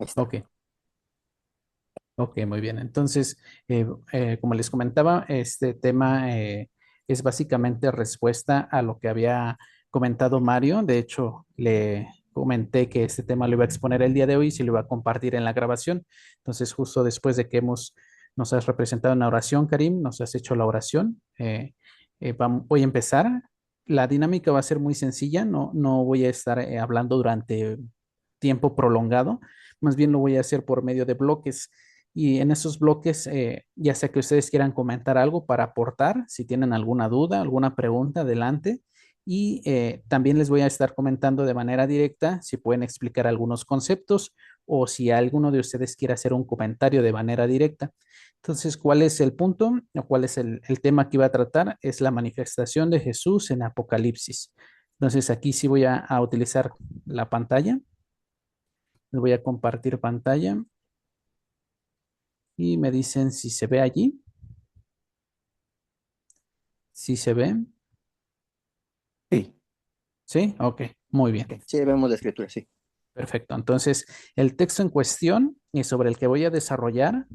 Ahí está. Ok, ok, muy bien. Entonces, como les comentaba, este tema es básicamente respuesta a lo que había comentado Mario. De hecho, le comenté que este tema lo iba a exponer el día de hoy y se lo iba a compartir en la grabación. Entonces, justo después de que nos has representado una oración, Karim, nos has hecho la oración, voy a empezar. La dinámica va a ser muy sencilla, no voy a estar hablando durante tiempo prolongado, más bien lo voy a hacer por medio de bloques. Y en esos bloques, ya sea que ustedes quieran comentar algo para aportar, si tienen alguna duda, alguna pregunta, adelante. Y también les voy a estar comentando de manera directa si pueden explicar algunos conceptos o si alguno de ustedes quiere hacer un comentario de manera directa. Entonces, ¿cuál es el punto o cuál es el tema que iba a tratar? Es la manifestación de Jesús en Apocalipsis. Entonces, aquí sí voy a utilizar la pantalla. Les voy a compartir pantalla y me dicen si se ve allí. Si se ve. Sí, Sí, ok, muy bien. sí, vemos la escritura, sí. Perfecto. Entonces, el texto en cuestión y sobre el que voy a desarrollar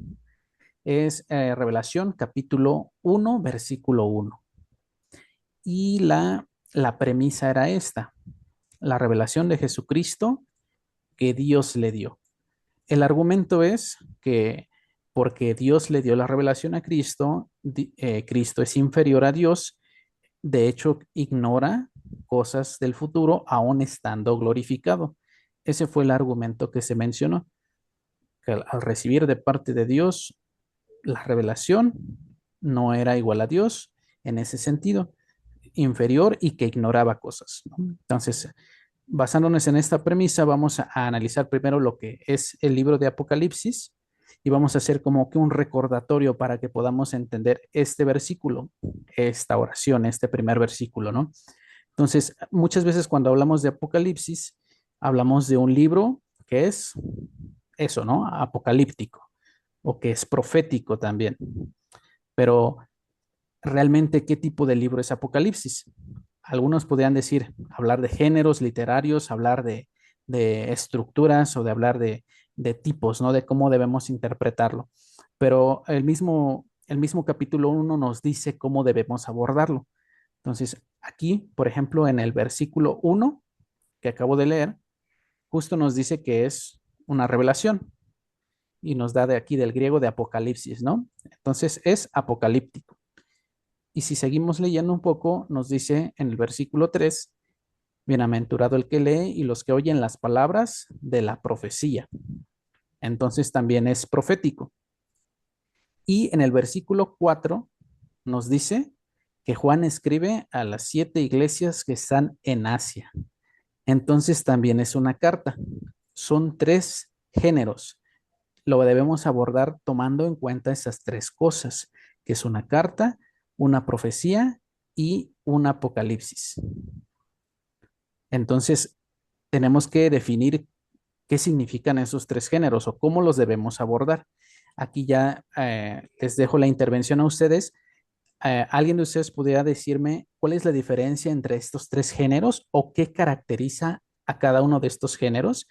es Revelación capítulo 1, versículo 1. Y la premisa era esta, la revelación de Jesucristo que Dios le dio. El argumento es que porque Dios le dio la revelación a Cristo, Cristo es inferior a Dios, de hecho ignora cosas del futuro aún estando glorificado. Ese fue el argumento que se mencionó, que al recibir de parte de Dios la revelación, no era igual a Dios en ese sentido, inferior y que ignoraba cosas, ¿no? Entonces, basándonos en esta premisa, vamos a analizar primero lo que es el libro de Apocalipsis y vamos a hacer como que un recordatorio para que podamos entender este versículo, esta oración, este primer versículo, ¿no? Entonces, muchas veces cuando hablamos de Apocalipsis, hablamos de un libro que es eso, ¿no? Apocalíptico o que es profético también. Pero realmente, ¿qué tipo de libro es Apocalipsis? Algunos podrían decir, hablar de géneros literarios, hablar de estructuras o de hablar de tipos, ¿no? De cómo debemos interpretarlo. Pero el mismo capítulo 1 nos dice cómo debemos abordarlo. Entonces, aquí, por ejemplo, en el versículo 1 que acabo de leer, justo nos dice que es una revelación y nos da de aquí del griego de apocalipsis, ¿no? Entonces, es apocalíptico. Y si seguimos leyendo un poco, nos dice en el versículo 3, bienaventurado el que lee y los que oyen las palabras de la profecía. Entonces también es profético. Y en el versículo 4 nos dice que Juan escribe a las 7 iglesias que están en Asia. Entonces también es una carta. Son tres géneros. Lo debemos abordar tomando en cuenta esas tres cosas, que es una carta, una profecía y un apocalipsis. Entonces, tenemos que definir qué significan esos tres géneros o cómo los debemos abordar. Aquí ya les dejo la intervención a ustedes. ¿Alguien de ustedes pudiera decirme cuál es la diferencia entre estos tres géneros o qué caracteriza a cada uno de estos géneros?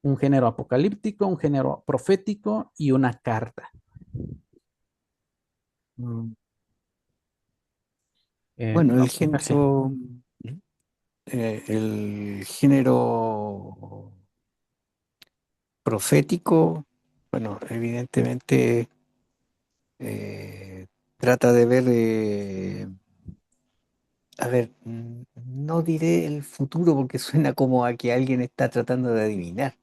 Un género apocalíptico, un género profético y una carta. Mm. Bueno, Sí, el género profético, bueno, evidentemente trata de ver, a ver, no diré el futuro porque suena como a que alguien está tratando de adivinar,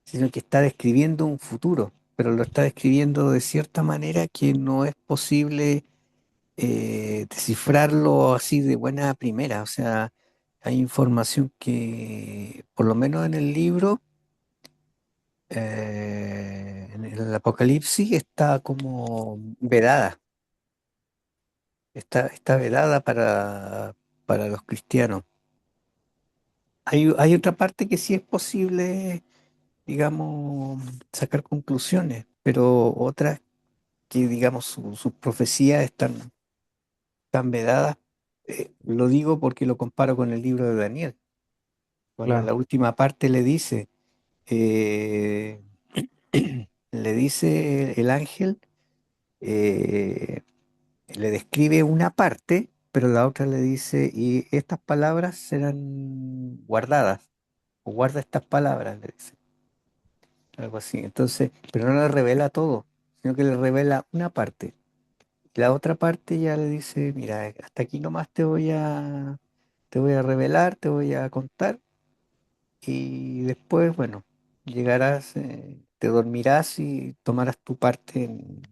sino que está describiendo un futuro, pero lo está describiendo de cierta manera que no es posible descifrarlo así de buena primera. O sea, hay información que, por lo menos en el libro, en el Apocalipsis, está como vedada, está vedada para los cristianos. Hay otra parte que sí es posible, digamos, sacar conclusiones, pero otras que, digamos, sus profecías están vedadas. Lo digo porque lo comparo con el libro de Daniel. Cuando en la claro. última parte le dice, eh, le dice el ángel, eh, le describe una parte, pero la otra le dice, y estas palabras serán guardadas, o guarda estas palabras, le dice, algo así. Entonces, pero no le revela todo, sino que le revela una parte. Y la otra parte ya le dice, mira, hasta aquí nomás te voy a revelar, te voy a contar, y después, bueno, llegarás, te dormirás y tomarás tu parte en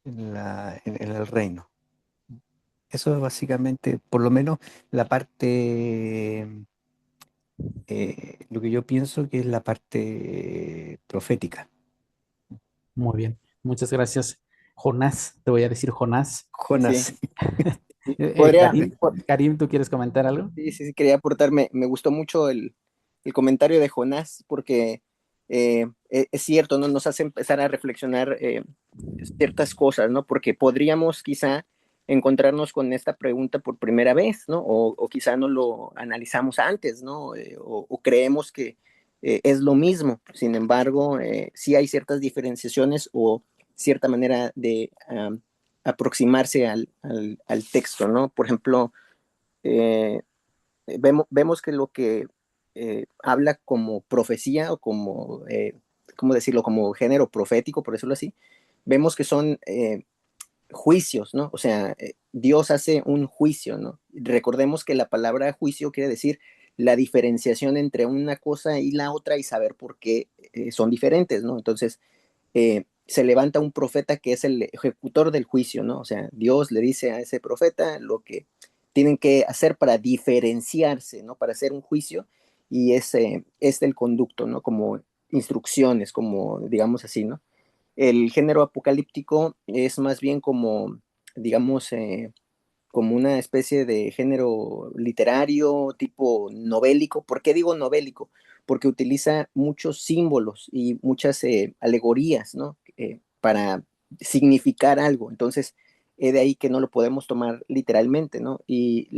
el reino. Eso es básicamente, por lo menos, la parte, lo que yo pienso que es la parte profética. Muy bien. Muchas gracias, Jonás. Te voy a decir Jonás. Sí, Jonás. sí. Podría, Karim, ¿tú quieres comentar algo? sí, sí, sí, quería aportarme. Me gustó mucho el comentario de Jonás porque es cierto, ¿no? Nos hace empezar a reflexionar ciertas cosas, ¿no? Porque podríamos quizá encontrarnos con esta pregunta por primera vez, ¿no? O quizá no lo analizamos antes, ¿no? O creemos que es lo mismo. Sin embargo, sí hay ciertas diferenciaciones o cierta manera de aproximarse al texto, ¿no? Por ejemplo, eh, vemos que lo que habla como profecía o como, ¿cómo decirlo?, como género profético, por decirlo así, vemos que son juicios, ¿no? O sea, Dios hace un juicio, ¿no? Recordemos que la palabra juicio quiere decir la diferenciación entre una cosa y la otra y saber por qué son diferentes, ¿no? Entonces, se levanta un profeta que es el ejecutor del juicio, ¿no? O sea, Dios le dice a ese profeta lo que tienen que hacer para diferenciarse, ¿no? Para hacer un juicio y es el conducto, ¿no? Como instrucciones, como digamos así, ¿no? El género apocalíptico es más bien como, digamos, como una especie de género literario, tipo novélico. ¿Por qué digo novélico? Porque utiliza muchos símbolos y muchas alegorías, ¿no? Para significar algo. Entonces, de ahí que no lo podemos tomar literalmente, ¿no? Y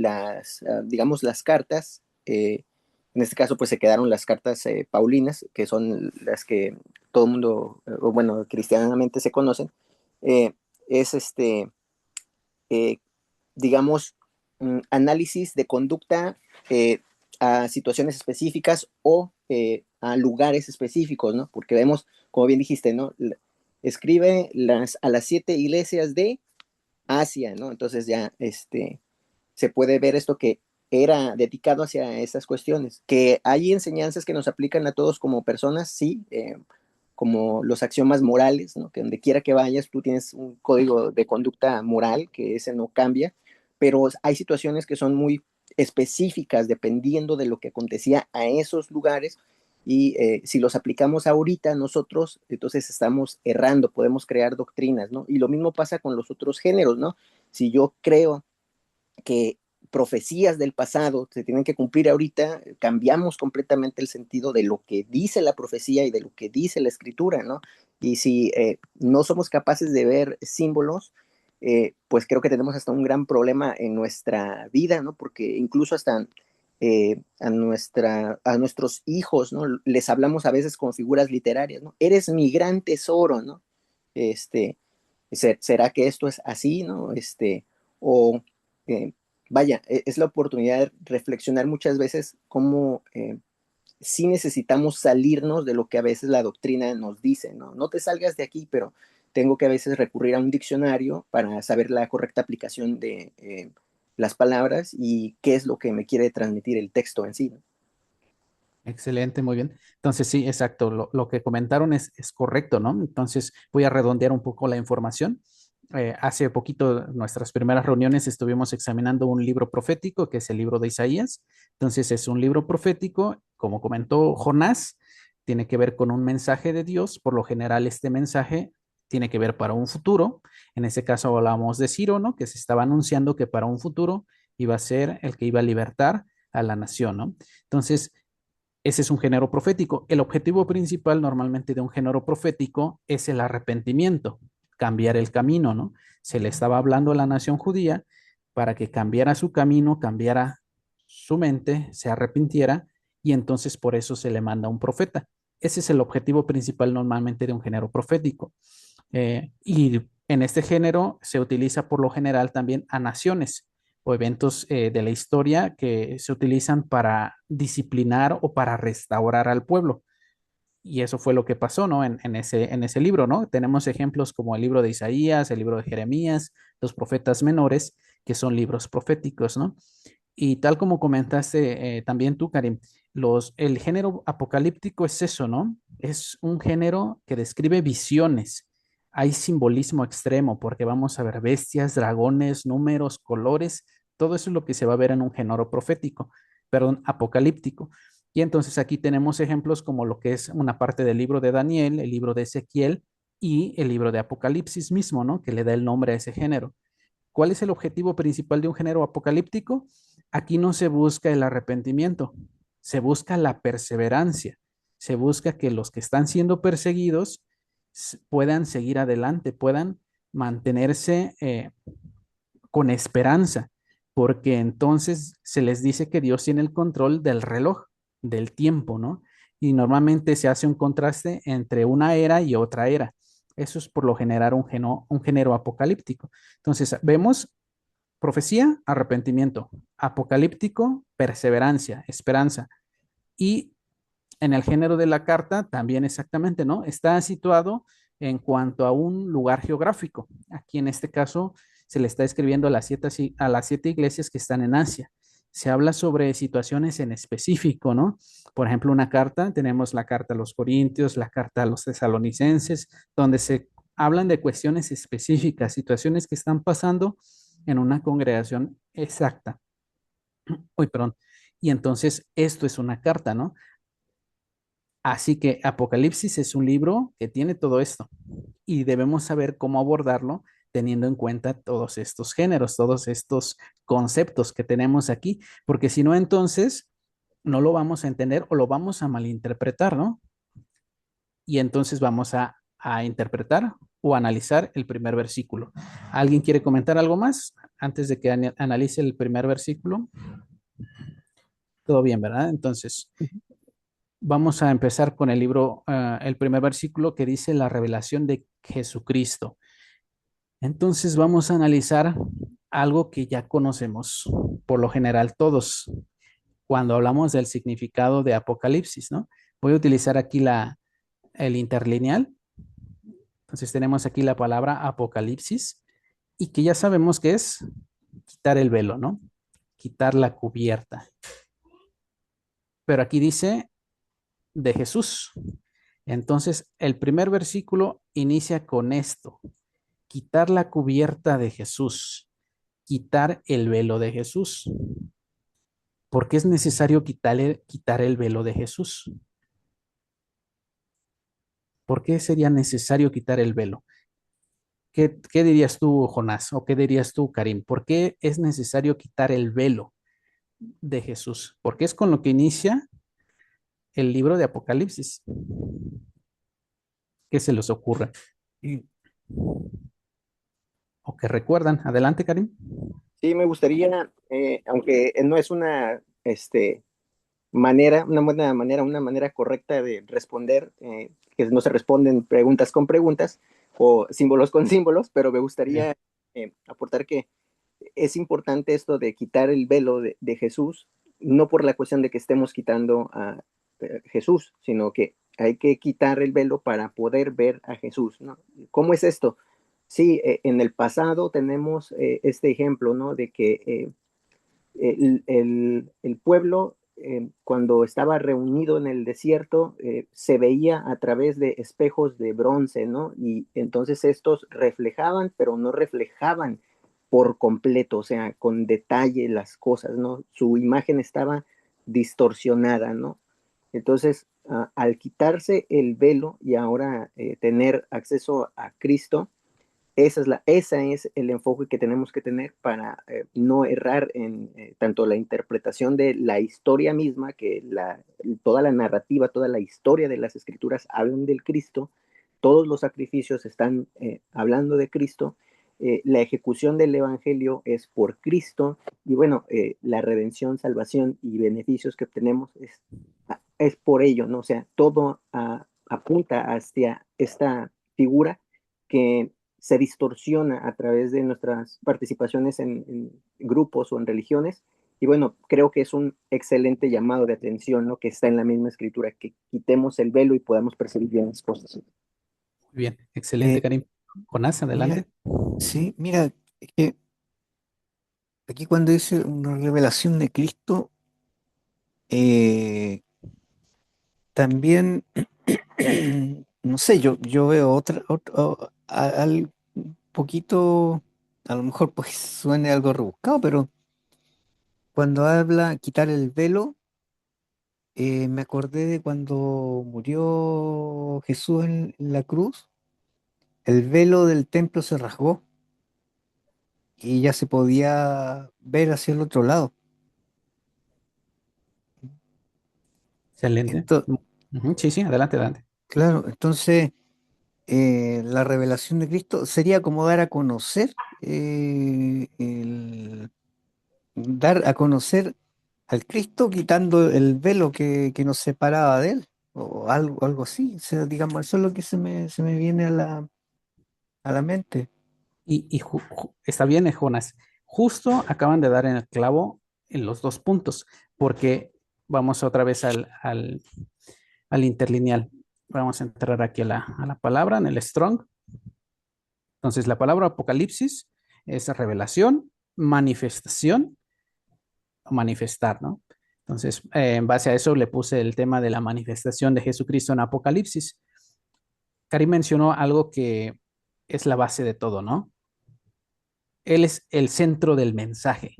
digamos, las cartas, en este caso, pues se quedaron las cartas paulinas, que son las que todo el mundo, o bueno, cristianamente se conocen. eh, es eh, digamos, análisis de conducta a situaciones específicas o a lugares específicos, ¿no? Porque vemos, como bien dijiste, ¿no? Escribe a las 7 iglesias de Asia, ¿no? Entonces ya se puede ver esto que era dedicado hacia esas cuestiones, que hay enseñanzas que nos aplican a todos como personas, sí, como los axiomas morales, ¿no? Que donde quiera que vayas, tú tienes un código de conducta moral, que ese no cambia, pero hay situaciones que son muy específicas dependiendo de lo que acontecía a esos lugares y si los aplicamos ahorita nosotros, entonces estamos errando, podemos crear doctrinas, ¿no? Y lo mismo pasa con los otros géneros, ¿no? Si yo creo que profecías del pasado se tienen que cumplir ahorita, cambiamos completamente el sentido de lo que dice la profecía y de lo que dice la escritura, ¿no? Y si no somos capaces de ver símbolos, pues creo que tenemos hasta un gran problema en nuestra vida, ¿no? Porque incluso hasta a nuestros hijos, ¿no? Les hablamos a veces con figuras literarias, ¿no? Eres mi gran tesoro, ¿no? Este, ¿Será que esto es así, no? O eh, vaya, es la oportunidad de reflexionar muchas veces cómo sí necesitamos salirnos de lo que a veces la doctrina nos dice, ¿no? No te salgas de aquí, pero tengo que a veces recurrir a un diccionario para saber la correcta aplicación de las palabras y qué es lo que me quiere transmitir el texto en sí, ¿no? Excelente, muy bien. Entonces, sí, exacto. Lo que comentaron es correcto, ¿no? Entonces, voy a redondear un poco la información. Hace poquito, nuestras primeras reuniones, estuvimos examinando un libro profético, que es el libro de Isaías. Entonces, es un libro profético, como comentó Jonás, tiene que ver con un mensaje de Dios. Por lo general, este mensaje tiene que ver para un futuro. En ese caso, hablamos de Ciro, ¿no? Que se estaba anunciando que para un futuro iba a ser el que iba a libertar a la nación, ¿no? Entonces, ese es un género profético. El objetivo principal normalmente de un género profético es el arrepentimiento, cambiar el camino, ¿no? Se le estaba hablando a la nación judía para que cambiara su camino, cambiara su mente, se arrepintiera y entonces por eso se le manda un profeta. Ese es el objetivo principal normalmente de un género profético. Y en este género se utiliza por lo general también a naciones o eventos de la historia que se utilizan para disciplinar o para restaurar al pueblo. Y eso fue lo que pasó, ¿no? En ese libro, ¿no? Tenemos ejemplos como el libro de Isaías, el libro de Jeremías, los profetas menores, que son libros proféticos, ¿no? Y tal como comentaste también tú, Karim, el género apocalíptico es eso, ¿no? Es un género que describe visiones. Hay simbolismo extremo porque vamos a ver bestias, dragones, números, colores, todo eso es lo que se va a ver en un género profético, perdón, apocalíptico. Y entonces aquí tenemos ejemplos como lo que es una parte del libro de Daniel, el libro de Ezequiel y el libro de Apocalipsis mismo, ¿no? Que le da el nombre a ese género. ¿Cuál es el objetivo principal de un género apocalíptico? Aquí no se busca el arrepentimiento, se busca la perseverancia, se busca que los que están siendo perseguidos puedan seguir adelante, puedan mantenerse con esperanza, porque entonces se les dice que Dios tiene el control del reloj, del tiempo, ¿no? Y normalmente se hace un contraste entre una era y otra era. Eso es por lo general un género apocalíptico. Entonces, vemos profecía, arrepentimiento, apocalíptico, perseverancia, esperanza. Y en el género de la carta también exactamente, ¿no? Está situado en cuanto a un lugar geográfico. Aquí en este caso se le está escribiendo a las siete iglesias que están en Asia. Se habla sobre situaciones en específico, ¿no? Por ejemplo, una carta, tenemos la carta a los Corintios, la carta a los tesalonicenses, donde se hablan de cuestiones específicas, situaciones que están pasando en una congregación exacta. Uy, perdón. Y entonces esto es una carta, ¿no? Así que Apocalipsis es un libro que tiene todo esto y debemos saber cómo abordarlo teniendo en cuenta todos estos géneros, todos estos conceptos que tenemos aquí, porque si no, entonces no lo vamos a entender o lo vamos a malinterpretar, ¿no? Y entonces vamos a interpretar o analizar el primer versículo. ¿Alguien quiere comentar algo más antes de que analice el primer versículo? Todo bien, ¿verdad? Entonces, vamos a empezar con el libro, el primer versículo que dice la revelación de Jesucristo. Entonces vamos a analizar algo que ya conocemos, por lo general todos, cuando hablamos del significado de Apocalipsis, ¿no? Voy a utilizar aquí el interlineal. Entonces tenemos aquí la palabra Apocalipsis y que ya sabemos que es quitar el velo, ¿no? Quitar la cubierta. Pero aquí dice de Jesús. Entonces, el primer versículo inicia con esto, quitar la cubierta de Jesús, quitar el velo de Jesús. ¿Por qué es necesario quitar el velo de Jesús? ¿Por qué sería necesario quitar el velo? ¿Qué dirías tú, Jonás? ¿O qué dirías tú, Karim? ¿Por qué es necesario quitar el velo de Jesús? Porque es con lo que inicia el libro de Apocalipsis. ¿Qué se les ocurre? Y ¿O que recuerdan? Adelante, Karim. Sí, me gustaría, aunque no es una manera, una buena manera, una manera correcta de responder, que no se responden preguntas con preguntas o símbolos con símbolos, pero me sí, gustaría aportar que es importante esto de quitar el velo de Jesús, no por la cuestión de que estemos quitando a Jesús, sino que hay que quitar el velo para poder ver a Jesús, ¿no? ¿Cómo es esto? Sí, en el pasado tenemos este ejemplo, ¿no? De que el pueblo, cuando estaba reunido en el desierto, se veía a través de espejos de bronce, ¿no? Y entonces estos reflejaban, pero no reflejaban por completo, o sea, con detalle las cosas, ¿no? Su imagen estaba distorsionada, ¿no? Entonces, al quitarse el velo y ahora tener acceso a Cristo, esa es el enfoque que tenemos que tener para no errar en tanto la interpretación de la historia misma, que toda la narrativa, toda la historia de las escrituras hablan del Cristo, todos los sacrificios están hablando de Cristo, la ejecución del Evangelio es por Cristo y bueno, la redención, salvación y beneficios que obtenemos es por ello, ¿no? O sea, todo apunta hacia esta figura que se distorsiona a través de nuestras participaciones en grupos o en religiones. Y bueno, creo que es un excelente llamado de atención, ¿no? Que está en la misma escritura, que quitemos el velo y podamos percibir bien las cosas. Muy bien, excelente, Eh, Karim. Jonás, mira, adelante. sí, mira, es que aquí cuando dice una revelación de Cristo, eh, también, no sé, yo veo al poquito, a lo mejor pues suene algo rebuscado, pero cuando habla quitar el velo, me acordé de cuando murió Jesús en la cruz, el velo del templo se rasgó y ya se podía ver hacia el otro lado. Excelente. Entonces, Ujú, sí, sí, adelante, adelante. claro, entonces la revelación de Cristo sería como dar a conocer, dar a conocer al Cristo quitando el velo que nos separaba de él, o algo así. O sea, digamos, eso es lo que se me viene a la mente. Está bien, Jonás. Justo acaban de dar en el clavo en los dos puntos, porque vamos otra vez al interlineal. Vamos a entrar aquí a la palabra, en el Strong. Entonces, la palabra apocalipsis es revelación, manifestación o manifestar, ¿no? Entonces, en base a eso le puse el tema de la manifestación de Jesucristo en Apocalipsis. Karim mencionó algo que es la base de todo, ¿no? Él es el centro del mensaje.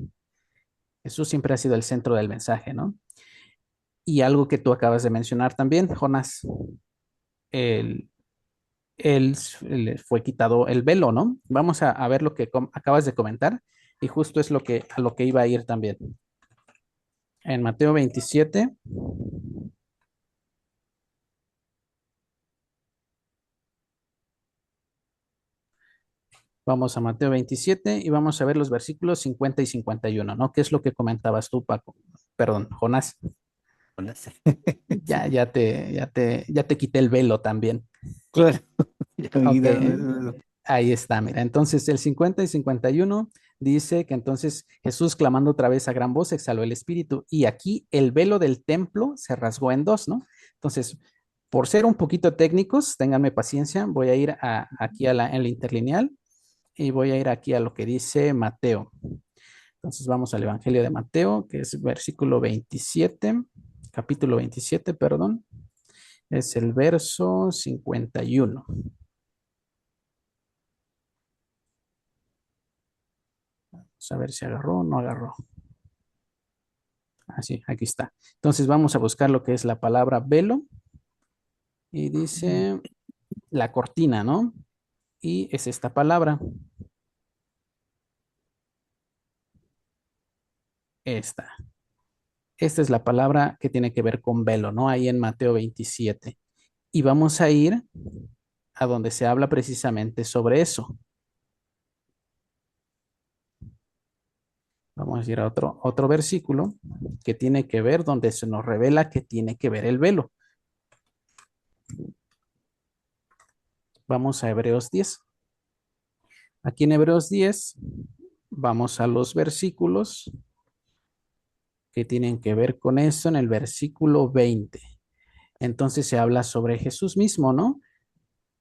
Jesús siempre ha sido el centro del mensaje, ¿no? Y algo que tú acabas de mencionar también, Jonás, él, él fue quitado el velo, ¿no? Vamos a ver lo que acabas de comentar y justo es a lo que iba a ir también. En Mateo 27, vamos a Mateo 27 y vamos a ver los versículos 50 y 51, ¿no? ¿Qué es lo que comentabas tú, Paco? Perdón, Jonás. Sí, Ya te quité el velo también. claro, ya me Ok, quitaron el velo. ahí está, mira. Entonces el 50 y 51 dice que entonces Jesús clamando otra vez a gran voz exhaló el espíritu y aquí el velo del templo se rasgó en dos, ¿no? Entonces, por ser un poquito técnicos, ténganme paciencia, voy a ir aquí en la interlineal y voy a ir aquí a lo que dice Mateo. Entonces vamos al Evangelio de Mateo, que es versículo 27, capítulo 27, perdón, es el verso 51. Vamos a ver si agarró o no agarró. Así, aquí está. Entonces vamos a buscar lo que es la palabra velo y dice la cortina, ¿no? Y es esta palabra, esta. Esta es la palabra que tiene que ver con velo, ¿no? Ahí en Mateo 27. Y vamos a ir a donde se habla precisamente sobre eso. Vamos a ir a otro versículo que tiene que ver, donde se nos revela que tiene que ver el velo. Vamos a Hebreos 10. Aquí en Hebreos 10 vamos a los versículos que tienen que ver con eso en el versículo 20. Entonces se habla sobre Jesús mismo, ¿no?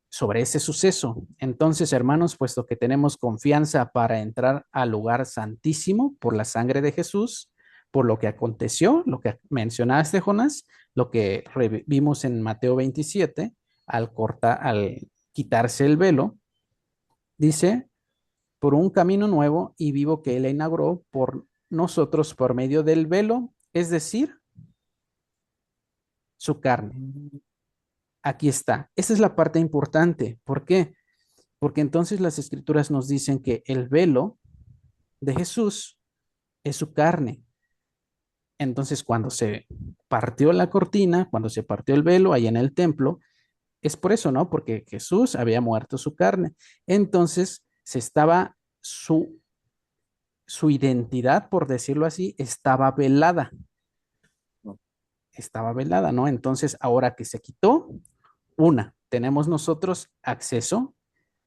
Sobre ese suceso. Entonces, hermanos, puesto que tenemos confianza para entrar al lugar santísimo por la sangre de Jesús, por lo que aconteció, lo que mencionaste, Jonás, lo que vimos en Mateo 27, al quitarse el velo, dice, por un camino nuevo y vivo que Él inauguró por nosotros por medio del velo, es decir, su carne. Aquí está. Esa es la parte importante. ¿Por qué? Porque entonces las escrituras nos dicen que el velo de Jesús es su carne. Entonces, cuando se partió la cortina, cuando se partió el velo ahí en el templo, es por eso, ¿no? Porque Jesús había muerto su carne. Entonces, su identidad, por decirlo así, estaba velada. estaba velada, ¿no? Entonces, ahora que se quitó, tenemos nosotros acceso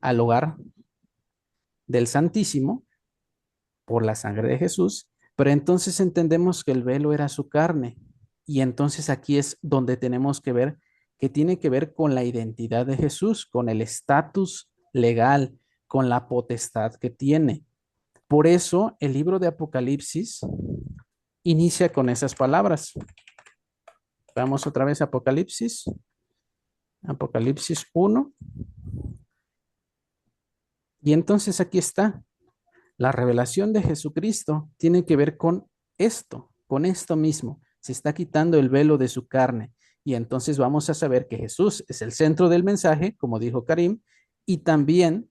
al lugar del Santísimo por la sangre de Jesús, pero entonces entendemos que el velo era su carne. Y entonces aquí es donde tenemos que ver que tiene que ver con la identidad de Jesús, con el estatus legal, con la potestad que tiene. Por eso el libro de Apocalipsis inicia con esas palabras. Vamos otra vez a Apocalipsis, Apocalipsis 1. Y entonces aquí está. La revelación de Jesucristo tiene que ver con esto mismo. Se está quitando el velo de su carne. Y entonces vamos a saber que Jesús es el centro del mensaje, como dijo Karim, y también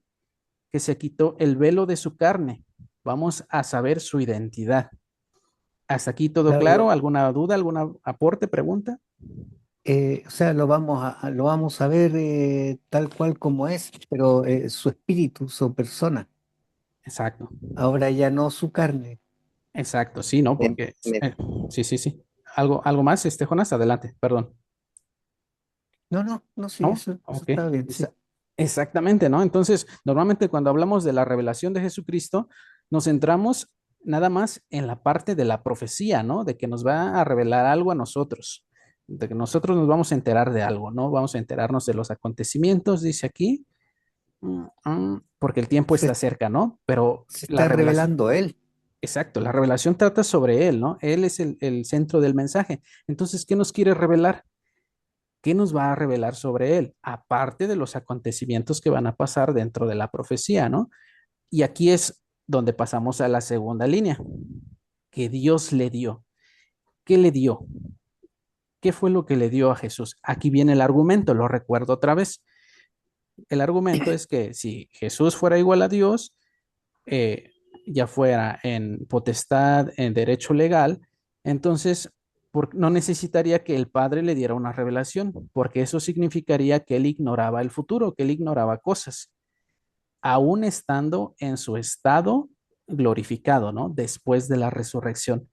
que se quitó el velo de su carne. Vamos a saber su identidad. ¿Hasta aquí todo Claro, claro? ¿Alguna duda, algún aporte, pregunta? o sea, lo vamos a ver tal cual como es, pero su espíritu, su persona, Exacto, ahora ya no su carne. exacto, sí, ¿no? Me- Porque, me- sí, sí, sí. ¿Algo más, Jonas? Adelante, perdón. No, no, no, sí, ¿No? eso Ok. está bien, sí. Exactamente, ¿no? Entonces, normalmente cuando hablamos de la revelación de Jesucristo, nos centramos nada más en la parte de la profecía, ¿no? De que nos va a revelar algo a nosotros, de que nosotros nos vamos a enterar de algo, ¿no? Vamos a enterarnos de los acontecimientos, dice aquí, porque el tiempo está Se, cerca, ¿no? Pero se la está revelación, revelando él. exacto, la revelación trata sobre Él, ¿no? Él es el centro del mensaje. Entonces, ¿qué nos quiere revelar? ¿Qué nos va a revelar sobre él? Aparte de los acontecimientos que van a pasar dentro de la profecía, ¿no? Y aquí es donde pasamos a la segunda línea, que Dios le dio. ¿Qué le dio? ¿Qué fue lo que le dio a Jesús? Aquí viene el argumento, lo recuerdo otra vez. El argumento es que si Jesús fuera igual a Dios, eh, ya fuera en potestad, en derecho legal, entonces no necesitaría que el Padre le diera una revelación, porque eso significaría que él ignoraba el futuro, que él ignoraba cosas, aún estando en su estado glorificado, ¿no? Después de la resurrección.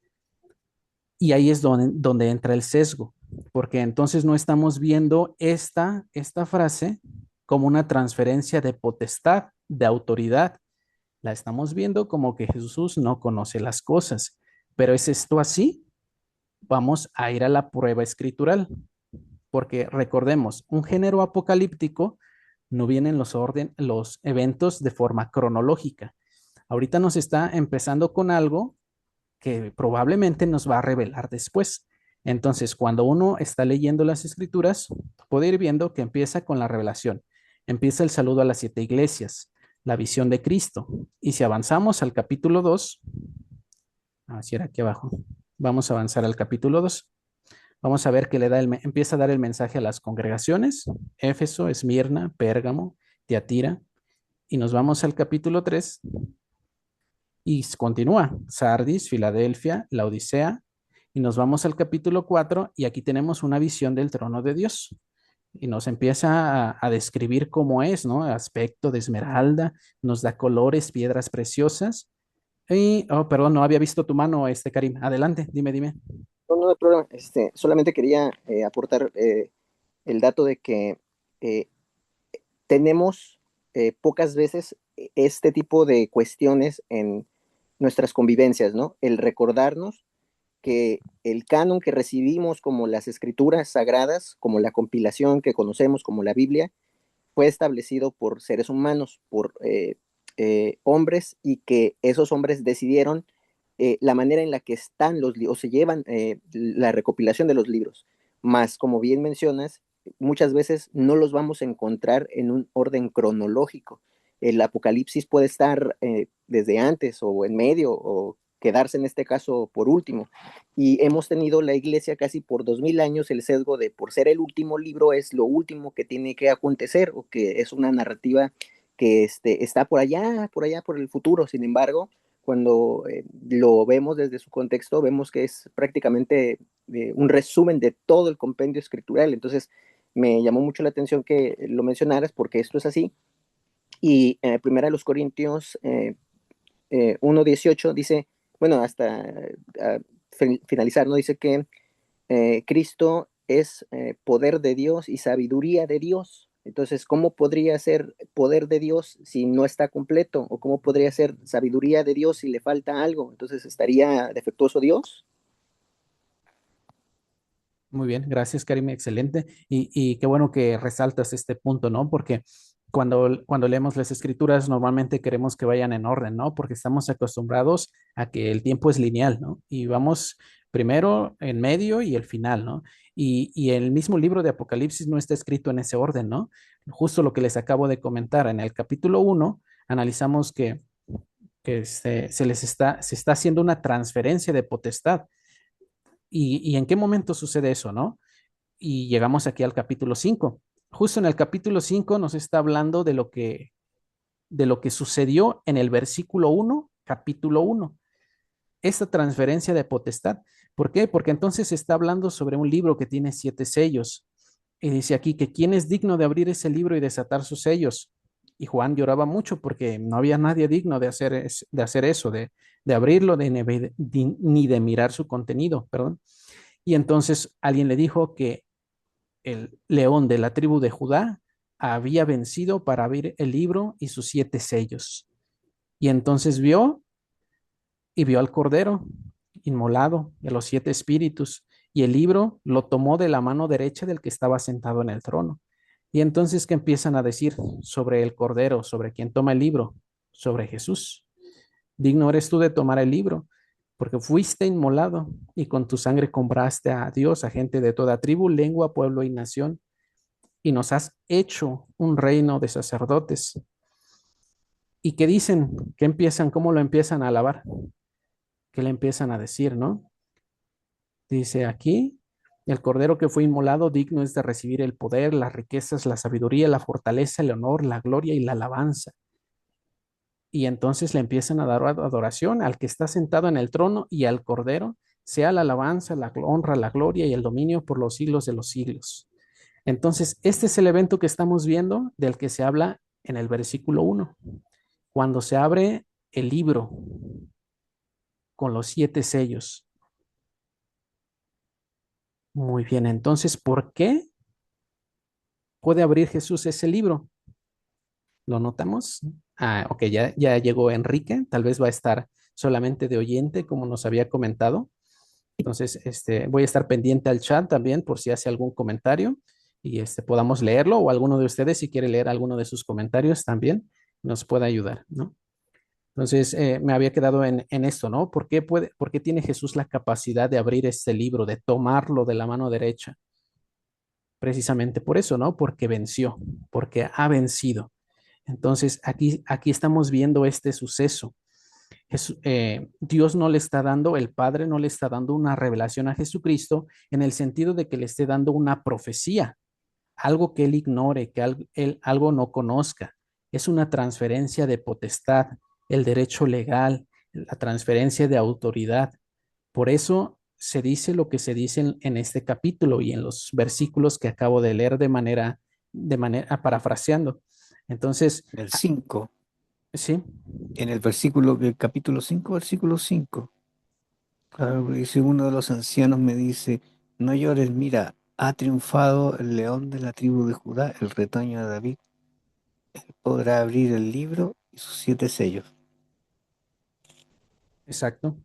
Y ahí es donde entra el sesgo, porque entonces no estamos viendo esta frase como una transferencia de potestad, de autoridad, la estamos viendo como que Jesús no conoce las cosas. Pero ¿es esto así? Vamos a ir a la prueba escritural, porque recordemos, un género apocalíptico no vienen los eventos de forma cronológica. Ahorita nos está empezando con algo que probablemente nos va a revelar después. Entonces, cuando uno está leyendo las escrituras, puede ir viendo que empieza con la revelación. Empieza el saludo a las 7 iglesias, la visión de Cristo. Y si avanzamos al capítulo 2, así era aquí abajo, vamos a avanzar al capítulo 2. Vamos a ver que empieza a dar el mensaje a las congregaciones, Éfeso, Esmirna, Pérgamo, Tiatira, y nos vamos al capítulo 3 y continúa, Sardis, Filadelfia, la Odisea, y nos vamos al capítulo 4 y aquí tenemos una visión del trono de Dios. Y nos empieza a describir cómo es, ¿no? Aspecto de esmeralda, nos da colores, piedras preciosas. Y, oh, perdón, no había visto tu mano, Karim. Adelante, dime, dime. no, no hay problema. Solamente quería aportar el dato de que eh, tenemos pocas veces este tipo de cuestiones en nuestras convivencias, ¿no? El recordarnos que el canon que recibimos como las escrituras sagradas, como la compilación que conocemos como la Biblia, fue establecido por seres humanos, por hombres, y que esos hombres decidieron la manera en la que están los libros, o se llevan la recopilación de los libros. Más, como bien mencionas, muchas veces no los vamos a encontrar en un orden cronológico. El Apocalipsis puede estar desde antes o en medio o quedarse en este caso por último. Y hemos tenido la iglesia casi por 2000 años el sesgo de por ser el último libro es lo último que tiene que acontecer o que es una narrativa que está por allá, por el futuro. Sin embargo, cuando lo vemos desde su contexto, vemos que es prácticamente un resumen de todo el compendio escritural. Entonces, me llamó mucho la atención que lo mencionaras porque esto es así. Y primera de los Corintios 1:18 dice, bueno, hasta finalizar, ¿no? Dice que Cristo es poder de Dios y sabiduría de Dios. Entonces, ¿cómo podría ser poder de Dios si no está completo? ¿O cómo podría ser sabiduría de Dios si le falta algo? Entonces, ¿estaría defectuoso Dios? Muy bien, gracias, Karim, excelente. Y qué bueno que resaltas este punto, ¿no? Porque cuando leemos las escrituras, normalmente queremos que vayan en orden, ¿no? Porque estamos acostumbrados a que el tiempo es lineal, ¿no? Y vamos primero, en medio y el final, ¿no? Y el mismo libro de Apocalipsis no está escrito en ese orden, ¿no? Justo lo que les acabo de comentar, en el capítulo 1 analizamos que se está haciendo una transferencia de potestad. ¿Y en qué momento sucede eso, no? Y llegamos aquí al capítulo 5. Justo en el capítulo 5 nos está hablando de lo que sucedió en el versículo 1, capítulo 1. Esta transferencia de potestad. ¿Por qué? Porque entonces está hablando sobre un libro que tiene 7 sellos. Y dice aquí que quién es digno de abrir ese libro y desatar sus sellos. Y Juan lloraba mucho porque no había nadie digno de hacer eso, de abrirlo, ni de mirar su contenido, perdón. Y entonces alguien le dijo que el león de la tribu de Judá había vencido para abrir el libro y sus 7 sellos. Y entonces vio al cordero inmolado de los 7 espíritus, y el libro lo tomó de la mano derecha del que estaba sentado en el trono. Y entonces, ¿qué empiezan a decir sobre el cordero, sobre quien toma el libro? Sobre Jesús. Digno eres tú de tomar el libro, porque fuiste inmolado y con tu sangre compraste a Dios, a gente de toda tribu, lengua, pueblo y nación, y nos has hecho un reino de sacerdotes. ¿Y qué dicen? ¿Qué empiezan? ¿Cómo lo empiezan a alabar? ¿Qué le empiezan a decir, no? Dice aquí, el cordero que fue inmolado digno es de recibir el poder, las riquezas, la sabiduría, la fortaleza, el honor, la gloria y la alabanza. Y entonces le empiezan a dar adoración al que está sentado en el trono y al cordero, sea la alabanza, la honra, la gloria y el dominio por los siglos de los siglos. Entonces, este es el evento que estamos viendo del que se habla en el versículo 1, cuando se abre el libro con los 7 sellos. Muy bien, entonces, ¿por qué puede abrir Jesús ese libro? ¿Lo notamos? Ah, ok, ya llegó Enrique, tal vez va a estar solamente de oyente, como nos había comentado. Entonces, voy a estar pendiente al chat también por si hace algún comentario y podamos leerlo, o alguno de ustedes, si quiere leer alguno de sus comentarios también, nos puede ayudar, ¿no? Entonces, me había quedado en esto, ¿no? ¿Por qué tiene Jesús la capacidad de abrir este libro, de tomarlo de la mano derecha? Precisamente por eso, ¿no? Porque venció, porque ha vencido. Entonces, aquí estamos viendo este suceso. Dios no le está dando, el Padre no le está dando una revelación a Jesucristo en el sentido de que le esté dando una profecía, algo que él ignore, que él algo no conozca. Es una transferencia de potestad, el derecho legal, la transferencia de autoridad. Por eso se dice lo que se dice en este capítulo y en los versículos que acabo de leer de manera parafraseando. Entonces, En el 5, sí, en el versículo, el capítulo 5, versículo 5. Claro, porque dice uno de los ancianos me dice, no llores, mira, ha triunfado el león de la tribu de Judá, el retoño de David, podrá abrir el libro y sus 7 sellos. exacto.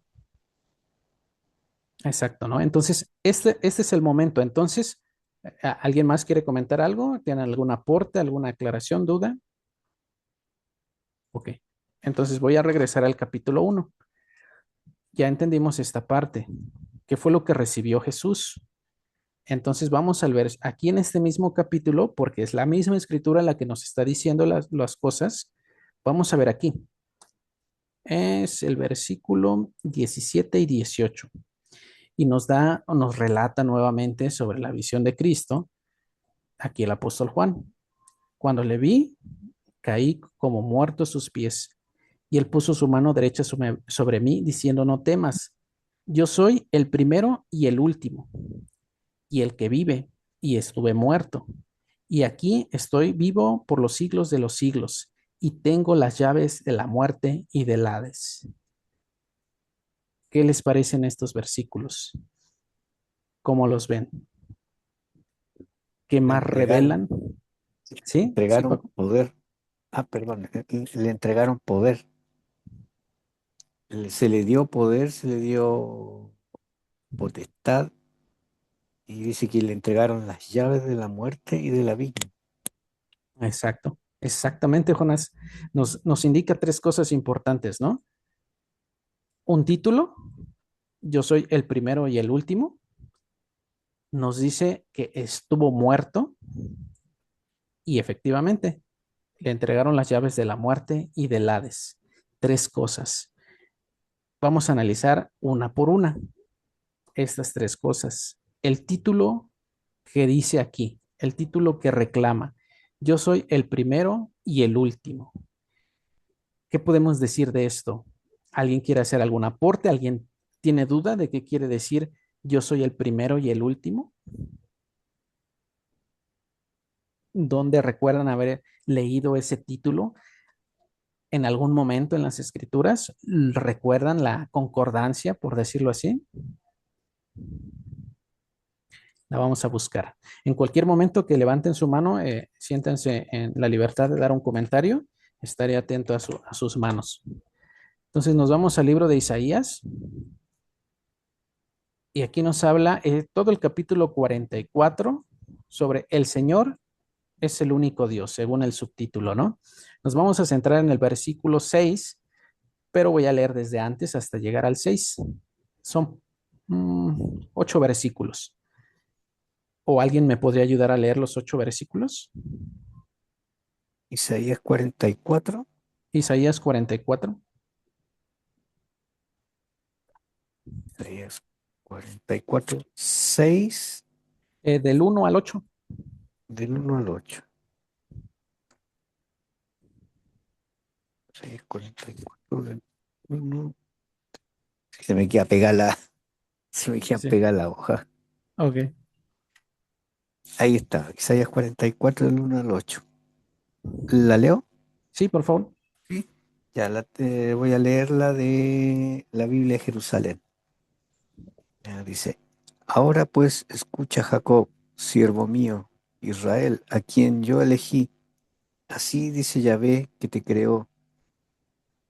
Exacto, ¿no? Entonces, este es el momento. Entonces, ¿alguien más quiere comentar algo? ¿Tiene algún aporte, alguna aclaración, duda? Ok. Entonces voy a regresar al capítulo 1. Ya entendimos esta parte. ¿Qué fue lo que recibió Jesús? Entonces vamos al ver aquí en este mismo capítulo, porque es la misma escritura la que nos está diciendo las cosas. Vamos a ver aquí. Es el versículo 17 y 18. Y nos relata nuevamente sobre la visión de Cristo, aquí el apóstol Juan. Cuando le vi, caí como muerto a sus pies, y él puso su mano derecha sobre mí, diciendo, no temas, yo soy el primero y el último, y el que vive, y estuve muerto. Y aquí estoy vivo por los siglos de los siglos, y tengo las llaves de la muerte y del Hades. ¿Qué les parecen estos versículos? ¿Cómo los ven? ¿Qué Le más entregaron, revelan? ¿Sí? Sí, entregaron Paco. poder. Ah, perdón, le entregaron poder. Se le dio poder, se le dio potestad y dice que le entregaron las llaves de la muerte y de la vida. Exacto. Exactamente, Jonás. Nos indica tres cosas importantes, ¿no? Un título, yo soy el primero y el último. Nos dice que estuvo muerto y efectivamente le entregaron las llaves de la muerte y del Hades. Tres cosas. Vamos a analizar una por una estas tres cosas. El título que dice aquí, el título que reclama, yo soy el primero y el último. ¿Qué podemos decir de esto? ¿Alguien quiere hacer algún aporte? ¿Alguien tiene duda de qué quiere decir yo soy el primero y el último? ¿Dónde recuerdan haber leído ese título en algún momento en las escrituras? ¿Recuerdan la concordancia, por decirlo así? La vamos a buscar. En cualquier momento que levanten su mano, siéntense en la libertad de dar un comentario. Estaré atento a sus manos. Entonces nos vamos al libro de Isaías y aquí nos habla todo el capítulo 44 sobre el Señor es el único Dios, según el subtítulo, ¿no? Nos vamos a centrar en el versículo 6, pero voy a leer desde antes hasta llegar al 6. Son 8 versículos. ¿O alguien me podría ayudar a leer los 8 versículos? Isaías 44, Isaías 44, Isaías 44, 6 del 1 al 8. del 1 al 8. Isaías 44, del 1. Se me queda pegada se me queda Sí, pegada la hoja. ok. Ahí está, Isaías 44 del 1 al 8. ¿La leo? Sí, por favor. Sí. Ya, voy a leer la de la Biblia de Jerusalén. Dice, ahora pues escucha Jacob, siervo mío, Israel, a quien yo elegí. Así dice Yahvé que te creó,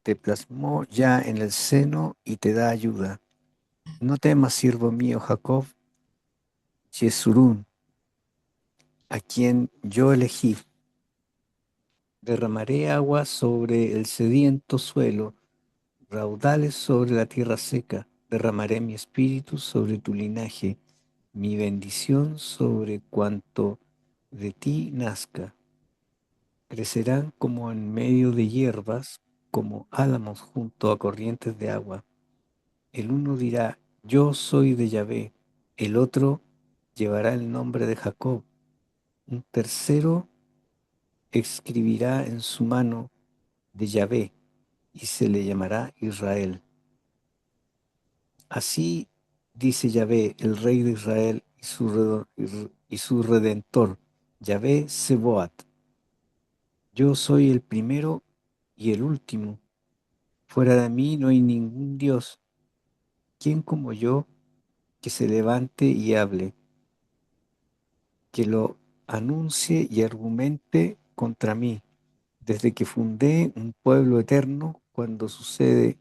te plasmó ya en el seno y te da ayuda. No temas, siervo mío, Jacob, Yesurún, a quien yo elegí. Derramaré agua sobre el sediento suelo, raudales sobre la tierra seca. Derramaré mi espíritu sobre tu linaje, mi bendición sobre cuanto de ti nazca. Crecerán como en medio de hierbas, como álamos junto a corrientes de agua. El uno dirá, yo soy de Yahvé. El otro llevará el nombre de Jacob. Un tercero escribirá en su mano de Yahvé y se le llamará Israel. Así dice Yahvé, el Rey de Israel y su Redentor, Yahvé Sebaot. Yo soy el primero y el último. Fuera de mí no hay ningún Dios. ¿Quién como yo que se levante y hable, que lo anuncie y argumente contra mí? Desde que fundé un pueblo eterno, cuanto sucede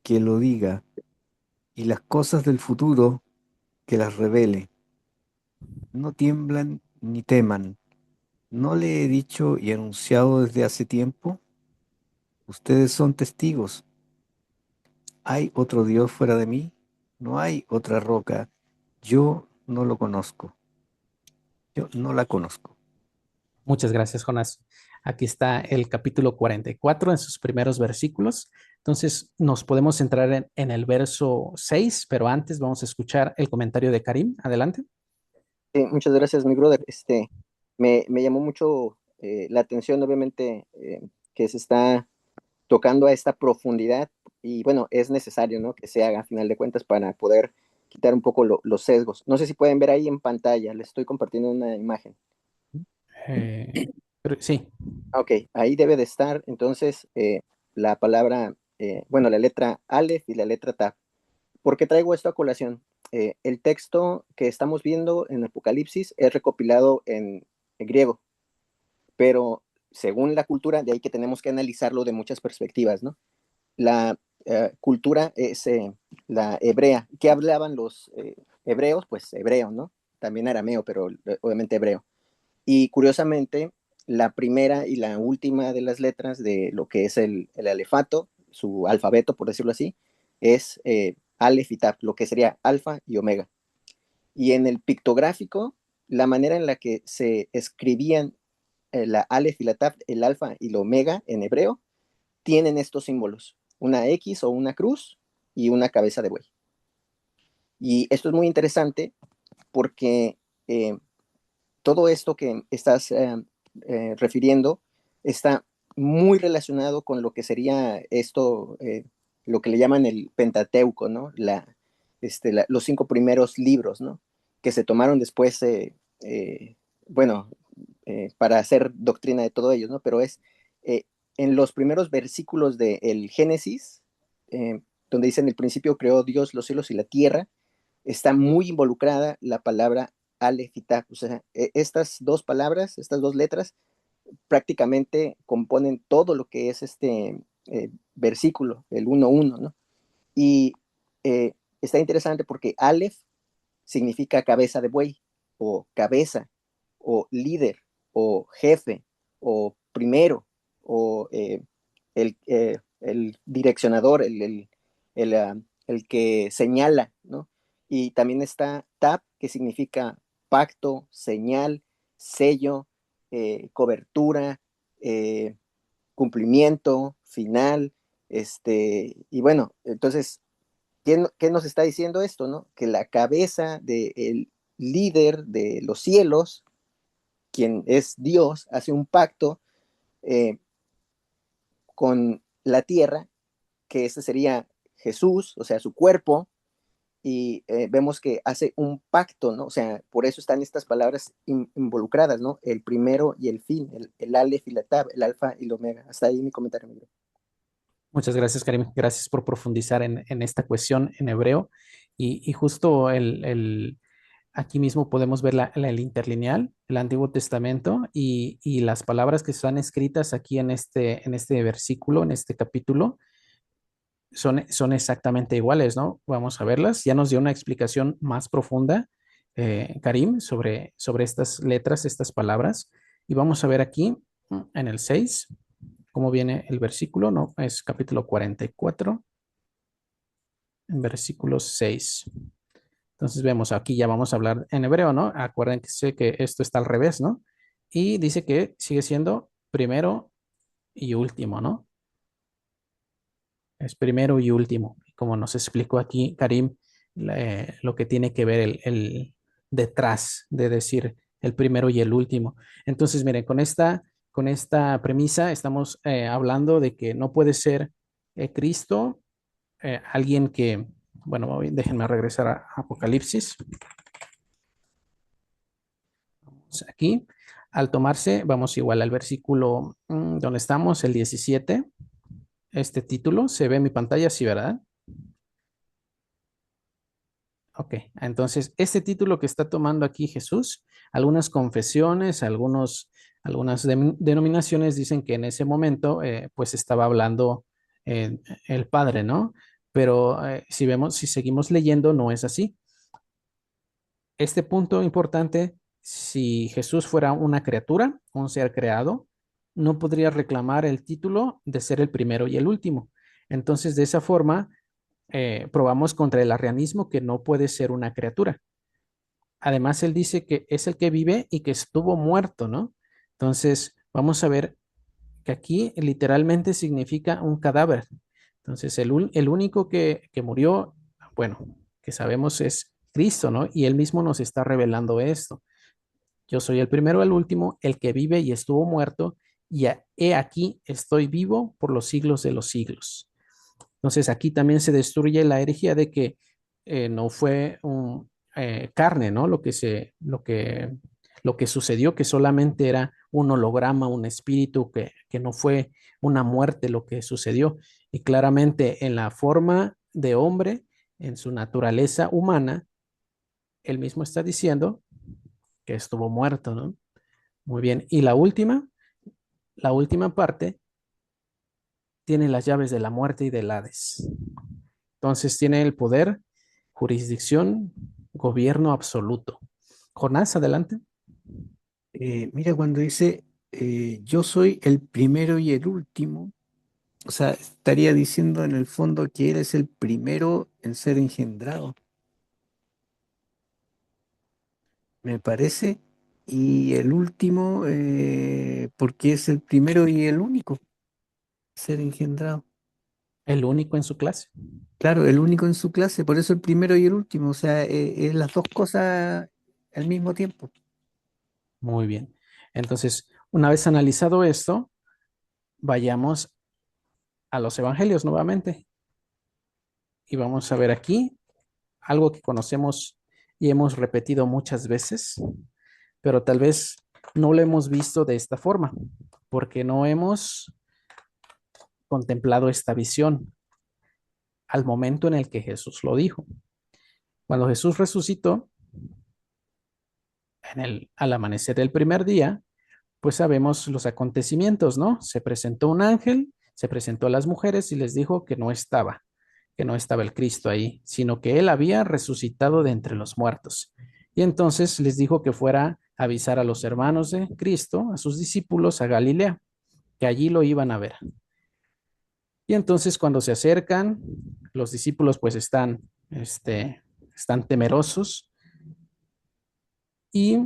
que lo diga, y las cosas del futuro que las revele. No tiemblan ni teman. ¿No le he dicho y anunciado desde hace tiempo? Ustedes son testigos. ¿Hay otro Dios fuera de mí? No hay otra roca. Yo no lo conozco. Yo no la conozco. Muchas gracias, Jonás. Aquí está el capítulo 44 en sus primeros versículos. Entonces, nos podemos centrar en el verso 6, pero antes vamos a escuchar el comentario de Karim. Adelante. Muchas gracias, mi brother. Me llamó mucho la atención, obviamente, que se está tocando a esta profundidad y bueno, es necesario, ¿no? Que se haga a final de cuentas para poder quitar un poco los sesgos. No sé si pueden ver ahí en pantalla, les estoy compartiendo una imagen. Pero sí, Ok, ahí debe de estar entonces la palabra, bueno, la letra Aleph y la letra Taf. ¿Por qué traigo esto a colación? El texto que estamos viendo en Apocalipsis es recopilado en griego, pero según la cultura, de ahí que tenemos que analizarlo de muchas perspectivas, ¿no? La cultura es la hebrea. ¿Qué hablaban los hebreos? Pues hebreo, ¿no? También arameo, pero obviamente hebreo. Y curiosamente, la primera y la última de las letras de lo que es el alefato, su alfabeto, por decirlo así, es Aleph y Taf, lo que sería alfa y omega. Y en el pictográfico, la manera en la que se escribían la Aleph y la Taf, el alfa y la omega en hebreo, tienen estos símbolos, una X o una cruz y una cabeza de buey. Y esto es muy interesante porque todo esto que estás refiriendo está muy relacionado con lo que sería esto, lo que le llaman el Pentateuco, ¿no? Los 5 primeros libros, ¿no? Que se tomaron después, bueno, para hacer doctrina de todo ello, ¿no? Pero es eh, en los primeros versículos del Génesis, donde dice: en el principio creó Dios los cielos y la tierra, está muy involucrada la palabra Aleph y Taf. O sea, estas dos palabras, estas dos letras, prácticamente componen todo lo que es este versículo, el 1.1, ¿no? Y está interesante porque Aleph significa cabeza de buey, o cabeza, o líder, o jefe, o primero, o el direccionador, el que señala, ¿no? Y también está Tab, que significa pacto, señal, sello, cobertura, eh, cumplimiento, final, y bueno, entonces, ¿qué nos está diciendo esto, no? Que la cabeza del líder de los cielos, quien es Dios, hace un pacto eh, con la tierra, que ese sería Jesús, o sea, su cuerpo, y vemos que hace un pacto, ¿no? O sea, por eso están estas palabras involucradas, ¿no? El primero y el fin, el Aleph y la Tab, el alfa y el omega. Hasta ahí mi comentario, amigo. Muchas gracias, Karim. Gracias por profundizar en esta cuestión en hebreo. Y justo aquí mismo podemos ver el interlineal, el Antiguo Testamento y las palabras que están escritas aquí en este versículo, en este capítulo, son exactamente iguales, ¿no? Vamos a verlas. Ya nos dio una explicación más profunda, Karim, sobre estas letras, estas palabras. Y vamos a ver aquí en el 6 cómo viene el versículo, ¿no? Es capítulo 44, en versículo 6. Entonces vemos aquí, ya vamos a hablar en hebreo, ¿no? Acuérdense que esto está al revés, ¿no? Y dice que sigue siendo primero y último, ¿no? Es primero y último. Como nos explicó aquí Karim, lo que tiene que ver el detrás de decir el primero y el último. Entonces, miren, con esta premisa estamos hablando de que no puede ser Cristo alguien que, bueno, déjenme regresar a Apocalipsis. Aquí, al tomarse, vamos igual al versículo donde estamos, el 17. Este título se ve en mi pantalla, sí, ¿verdad? Ok, entonces este título que está tomando aquí Jesús, algunas confesiones, algunas denominaciones dicen que en ese momento pues estaba hablando el Padre, ¿no? Pero si seguimos leyendo, no es así. Este punto importante, si Jesús fuera una criatura, un ser creado, no podría reclamar el título de ser el primero y el último. Entonces, de esa forma, probamos contra el arrianismo que no puede ser una criatura. Además, él dice que es el que vive y que estuvo muerto, ¿no? Entonces, vamos a ver que aquí literalmente significa un cadáver. Entonces, el único que murió, bueno, que sabemos es Cristo, ¿no? Y él mismo nos está revelando esto. Yo soy el primero, el último, el que vive y estuvo muerto, y he aquí estoy vivo por los siglos de los siglos. Entonces aquí también se destruye la herejía de que no fue carne, ¿no? Lo que sucedió, que solamente era un holograma, un espíritu, que no fue una muerte lo que sucedió. Y claramente en la forma de hombre en su naturaleza humana, él mismo está diciendo que estuvo muerto, ¿no? Muy bien. Y la última parte, tiene las llaves de la muerte y del Hades. Entonces tiene el poder, jurisdicción, gobierno absoluto. Jonás, adelante. Mira, cuando dice yo soy el primero y el último, o sea, estaría diciendo en el fondo que Él es el primero en ser engendrado, me parece, y el último porque es el primero y el único en ser engendrado. El único en su clase. Claro, el único en su clase, por eso el primero y el último, o sea, es las dos cosas al mismo tiempo. Muy bien. Entonces, una vez analizado esto, vayamos a los evangelios nuevamente y vamos a ver aquí algo que conocemos y hemos repetido muchas veces, pero tal vez no lo hemos visto de esta forma, porque no hemos contemplado esta visión al momento en el que Jesús lo dijo. Cuando Jesús resucitó, al amanecer del primer día, pues sabemos los acontecimientos, ¿no? Se presentó un ángel, se presentó a las mujeres y les dijo que no estaba el Cristo ahí, sino que él había resucitado de entre los muertos. Y entonces les dijo que fuera a avisar a los hermanos de Cristo, a sus discípulos, a Galilea, que allí lo iban a ver. Y entonces cuando se acercan, los discípulos pues están temerosos y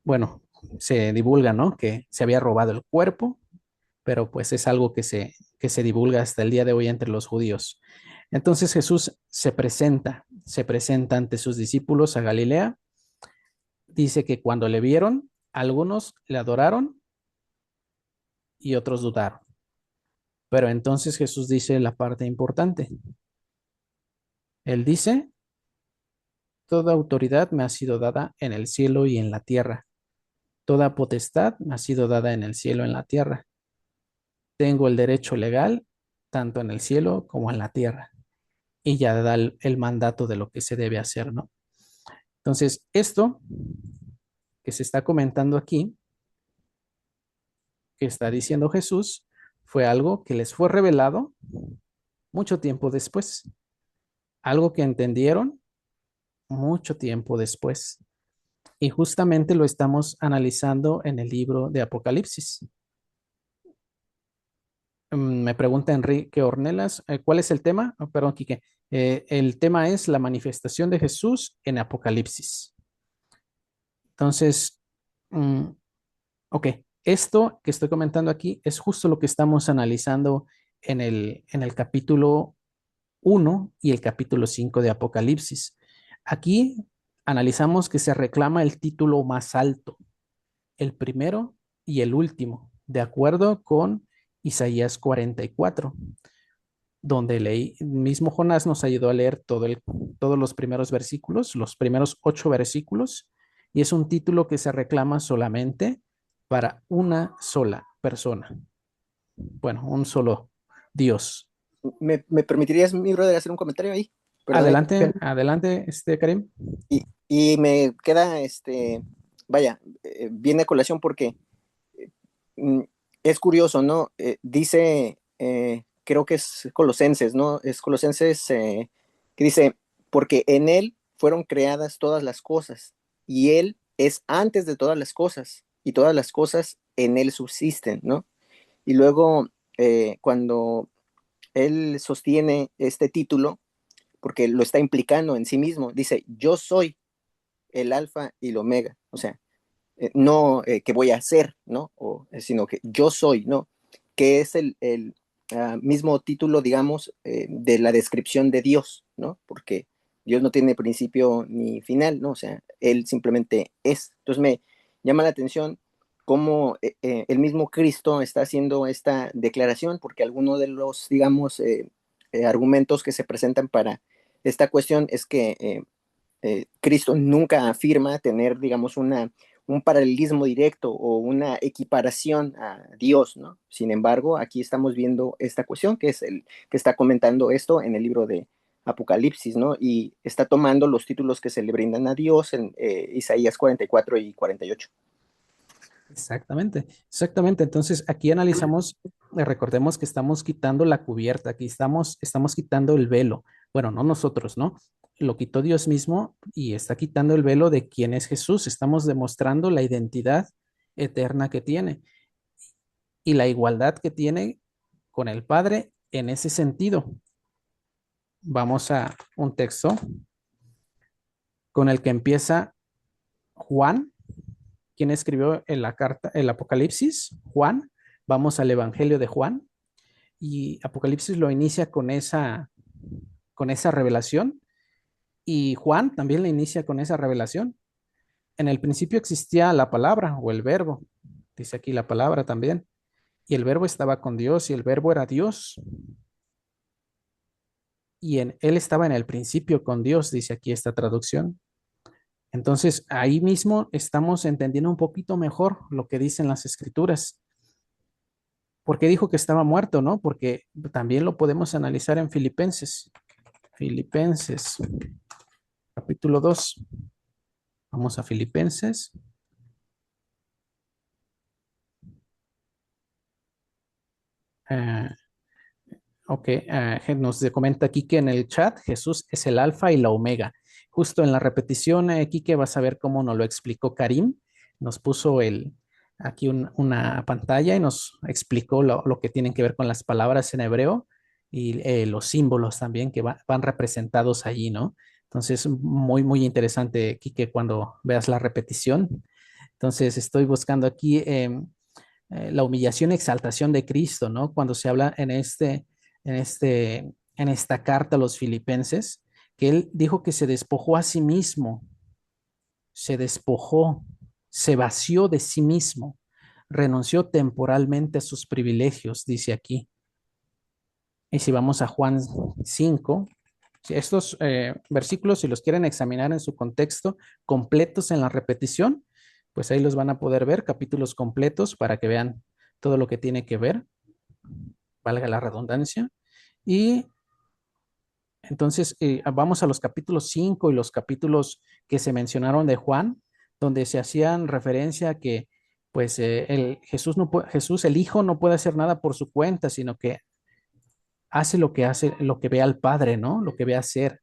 bueno, se divulga, ¿no? Que se había robado el cuerpo, pero pues es algo que se divulga hasta el día de hoy entre los judíos. Entonces Jesús se presenta ante sus discípulos a Galilea. Dice que cuando le vieron, algunos le adoraron y otros dudaron. Pero entonces Jesús dice la parte importante. Él dice, toda autoridad me ha sido dada en el cielo y en la tierra. Toda potestad me ha sido dada en el cielo y en la tierra. Tengo el derecho legal tanto en el cielo como en la tierra. Y ya da el mandato de lo que se debe hacer, ¿no? Entonces, esto que se está comentando aquí, que está diciendo Jesús, fue algo que les fue revelado mucho tiempo después, algo que entendieron mucho tiempo después. Y justamente lo estamos analizando en el libro de Apocalipsis. Me pregunta Enrique Ornelas, ¿cuál es el tema? Oh, perdón, Quique. El tema es la manifestación de Jesús en Apocalipsis. Entonces, mm, ok, esto que estoy comentando aquí es justo lo que estamos analizando en el capítulo 1 y el capítulo 5 de Apocalipsis. Aquí analizamos que se reclama el título más alto, el primero y el último, de acuerdo con Isaías 44, donde leí, mismo Jonás nos ayudó a leer todos los primeros versículos, los primeros 8 versículos, y es un título que se reclama solamente para una sola persona. Bueno, un solo Dios. ¿Me permitirías, mi brother, hacer un comentario ahí? Perdón. Adelante, adelante, Karim. Y me queda, vaya, viene a colación porque mm, es curioso, ¿no? Dice, creo que es Colosenses, ¿no? Es Colosenses que dice, porque en Él fueron creadas todas las cosas y Él es antes de todas las cosas y todas las cosas en Él subsisten, ¿no? Y luego, cuando Él sostiene este título, porque lo está implicando en sí mismo, dice, yo soy el alfa y el omega, o sea, no que voy a hacer, ¿no? Sino que yo soy, ¿no? Que es el mismo título, digamos, de la descripción de Dios, ¿no? Porque Dios no tiene principio ni final, ¿no? O sea, Él simplemente es. Entonces me llama la atención cómo el mismo Cristo está haciendo esta declaración, porque algunos de los, digamos, argumentos que se presentan para esta cuestión es que Cristo nunca afirma tener, digamos, un paralelismo directo o una equiparación a Dios, ¿no? Sin embargo, aquí estamos viendo esta cuestión, que es el que está comentando esto en el libro de Apocalipsis, ¿no? Y está tomando los títulos que se le brindan a Dios en Isaías 44 y 48. Exactamente, exactamente. Entonces, aquí analizamos, recordemos que estamos quitando la cubierta, aquí estamos quitando el velo. Bueno, no nosotros, ¿no? Lo quitó Dios mismo y está quitando el velo de quién es Jesús. Estamos demostrando la identidad eterna que tiene y la igualdad que tiene con el Padre en ese sentido. Vamos a un texto con el que empieza Juan. ¿Quién escribió en la carta, el Apocalipsis? Juan. Vamos al Evangelio de Juan y Apocalipsis lo inicia con esa revelación y Juan también le inicia con esa revelación. En el principio existía la palabra o el verbo, dice aquí la palabra también, y el verbo estaba con Dios y el verbo era Dios y él estaba en el principio con Dios, dice aquí esta traducción. Entonces, ahí mismo estamos entendiendo un poquito mejor lo que dicen las escrituras. ¿Por qué dijo que estaba muerto, no? Porque también lo podemos analizar en Filipenses. Filipenses, capítulo 2. Vamos a Filipenses. Eh, ok, nos comenta aquí que en el chat Jesús es el alfa y la omega. Justo en la repetición, Quique, vas a ver cómo nos lo explicó Karim. Nos puso aquí una pantalla y nos explicó lo que tienen que ver con las palabras en hebreo y los símbolos también que van representados allí, ¿no? Entonces, muy, muy interesante, Quique, cuando veas la repetición. Entonces, estoy buscando aquí la humillación y exaltación de Cristo, ¿no? Cuando se habla en esta carta a los filipenses, que él dijo que se despojó a sí mismo, se despojó, se vació de sí mismo, renunció temporalmente a sus privilegios, dice aquí. Y si vamos a Juan 5, si estos versículos, si los quieren examinar en su contexto, completos en la repetición, pues ahí los van a poder ver, capítulos completos para que vean todo lo que tiene que ver, valga la redundancia. Y entonces vamos a los capítulos 5 y los capítulos que se mencionaron de Juan, donde se hacían referencia a que pues Jesús, el Hijo, no puede hacer nada por su cuenta, sino que hace, lo que ve al Padre, ¿no? Lo que ve hacer.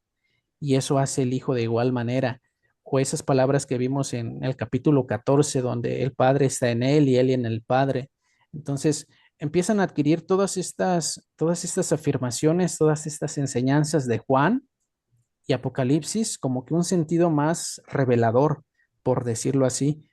Y eso hace el Hijo de igual manera. O esas palabras que vimos en el capítulo 14, donde el Padre está en Él y Él en el Padre. Entonces, empiezan a adquirir todas estas afirmaciones, todas estas enseñanzas de Juan y Apocalipsis como que un sentido más revelador, por decirlo así.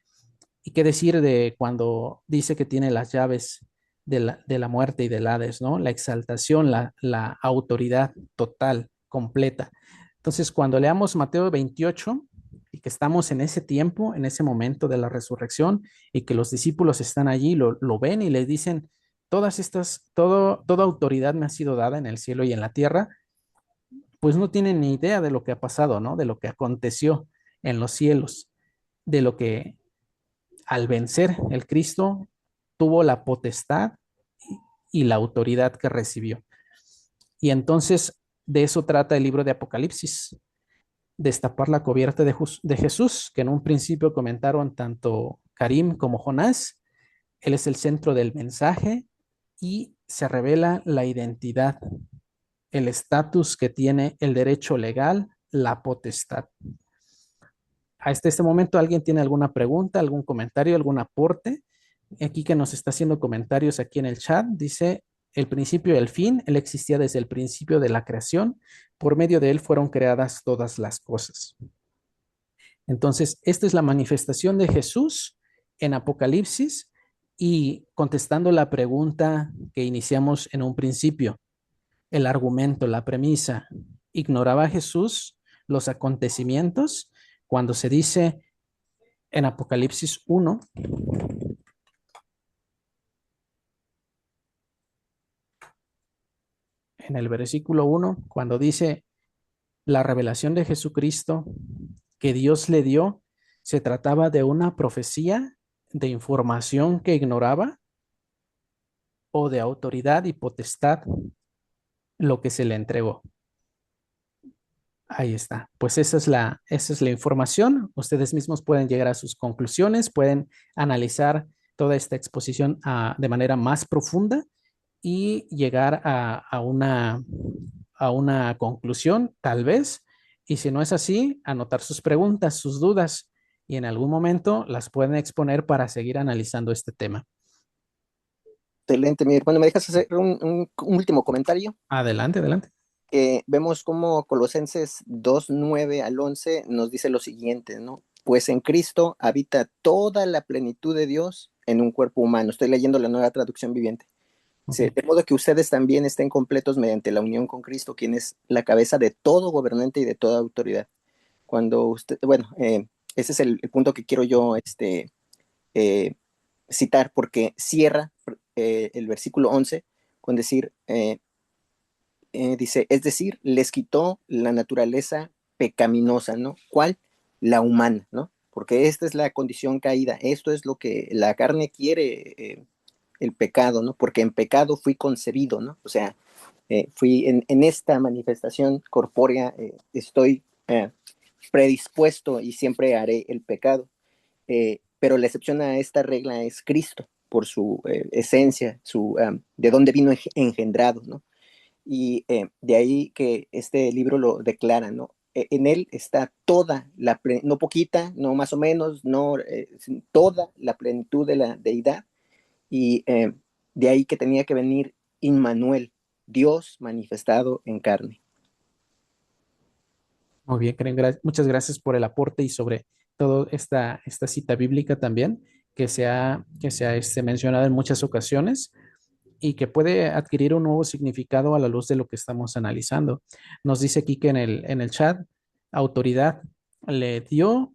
¿Y qué decir de cuando dice que tiene las llaves de la muerte y del Hades, ¿no? La exaltación, la autoridad total, completa. Entonces, cuando leamos Mateo 28 y que estamos en ese tiempo, en ese momento de la resurrección y que los discípulos están allí, lo ven y les dicen, toda autoridad me ha sido dada en el cielo y en la tierra, pues no tienen ni idea de lo que ha pasado, ¿no? De lo que aconteció en los cielos, de lo que al vencer el Cristo tuvo la potestad y la autoridad que recibió. Y entonces de eso trata el libro de Apocalipsis, destapar la cubierta de Jesús, que en un principio comentaron tanto Karim como Jonás. Él es el centro del mensaje y se revela la identidad, el estatus que tiene, el derecho legal, la potestad. Hasta este momento, ¿alguien tiene alguna pregunta, algún comentario, algún aporte? Aquí que nos está haciendo comentarios aquí en el chat, dice, el principio y el fin, él existía desde el principio de la creación, por medio de él fueron creadas todas las cosas. Entonces, esta es la manifestación de Jesús en Apocalipsis y contestando la pregunta que iniciamos en un principio, el argumento, la premisa, ¿ignoraba Jesús los acontecimientos? Cuando se dice en Apocalipsis 1, en el versículo 1, cuando dice la revelación de Jesucristo que Dios le dio, se trataba de una profecía de información que ignoraba o de autoridad y potestad lo que se le entregó. Ahí está. Pues esa es la información. Ustedes mismos pueden llegar a sus conclusiones, pueden analizar toda esta exposición de manera más profunda y llegar a una conclusión, tal vez. Y si no es así, anotar sus preguntas, sus dudas, y en algún momento las pueden exponer para seguir analizando este tema. Excelente, mi hermano. ¿Me dejas hacer un último comentario? Adelante, adelante. Vemos cómo Colosenses 2:9 al 11 nos dice lo siguiente, ¿no? Pues en Cristo habita toda la plenitud de Dios en un cuerpo humano. Estoy leyendo la Nueva Traducción Viviente. Okay. De modo que ustedes también estén completos mediante la unión con Cristo, quien es la cabeza de todo gobernante y de toda autoridad. Cuando usted, bueno, ese es el punto que quiero yo eh, citar, porque cierra el versículo 11 con decir, dice, es decir, les quitó la naturaleza pecaminosa, ¿no? ¿Cuál? La humana, ¿no? Porque esta es la condición caída, esto es lo que la carne quiere, el pecado, ¿no? Porque en pecado fui concebido, ¿no? O sea, fui en esta manifestación corpórea, estoy predispuesto y siempre haré el pecado. Pero la excepción a esta regla es Cristo, por su esencia, de dónde vino engendrado, ¿no? Y de ahí que este libro lo declara, ¿no? En él está toda la no poquita, no más o menos, no toda la plenitud de la deidad, y de ahí que tenía que venir Immanuel, Dios manifestado en carne. Muy bien, Karen, muchas gracias por el aporte y sobre todo esta cita bíblica también, que se ha mencionado en muchas ocasiones y que puede adquirir un nuevo significado a la luz de lo que estamos analizando. Nos dice aquí que en el chat, autoridad le dio,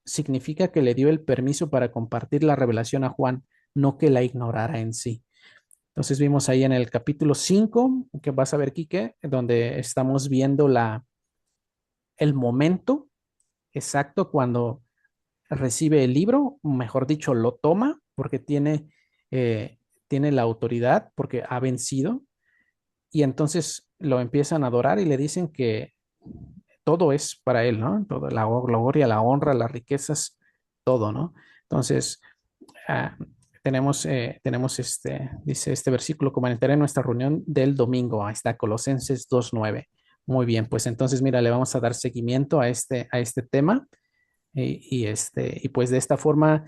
significa que le dio el permiso para compartir la revelación a Juan, no que la ignorara en sí. Entonces vimos ahí en el capítulo 5 que vas a ver, Quique, donde estamos viendo el momento exacto cuando recibe el libro, mejor dicho, lo toma porque eh, tiene la autoridad, porque ha vencido, y entonces lo empiezan a adorar y le dicen que todo es para él, ¿no? Toda la gloria, la honra, las riquezas, todo, ¿no? Entonces, ah, tenemos dice este versículo, comentaré en nuestra reunión del domingo, ahí está Colosenses 2:9. Muy bien, pues entonces, mira, le vamos a dar seguimiento a este tema. Y pues de esta forma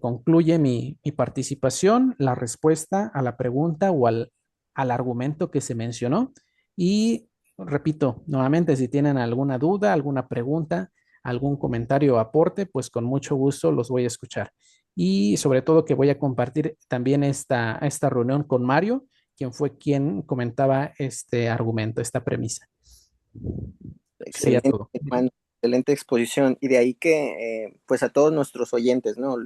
concluye mi participación, la respuesta a la pregunta o al argumento que se mencionó. Y repito, nuevamente, si tienen alguna duda, alguna pregunta, algún comentario o aporte, pues con mucho gusto los voy a escuchar. Y sobre todo que voy a compartir también esta reunión con Mario, quien fue quien comentaba este argumento, esta premisa. Sería Excelente, todo. hermano, excelente exposición. Y de ahí que, pues a todos nuestros oyentes, ¿no?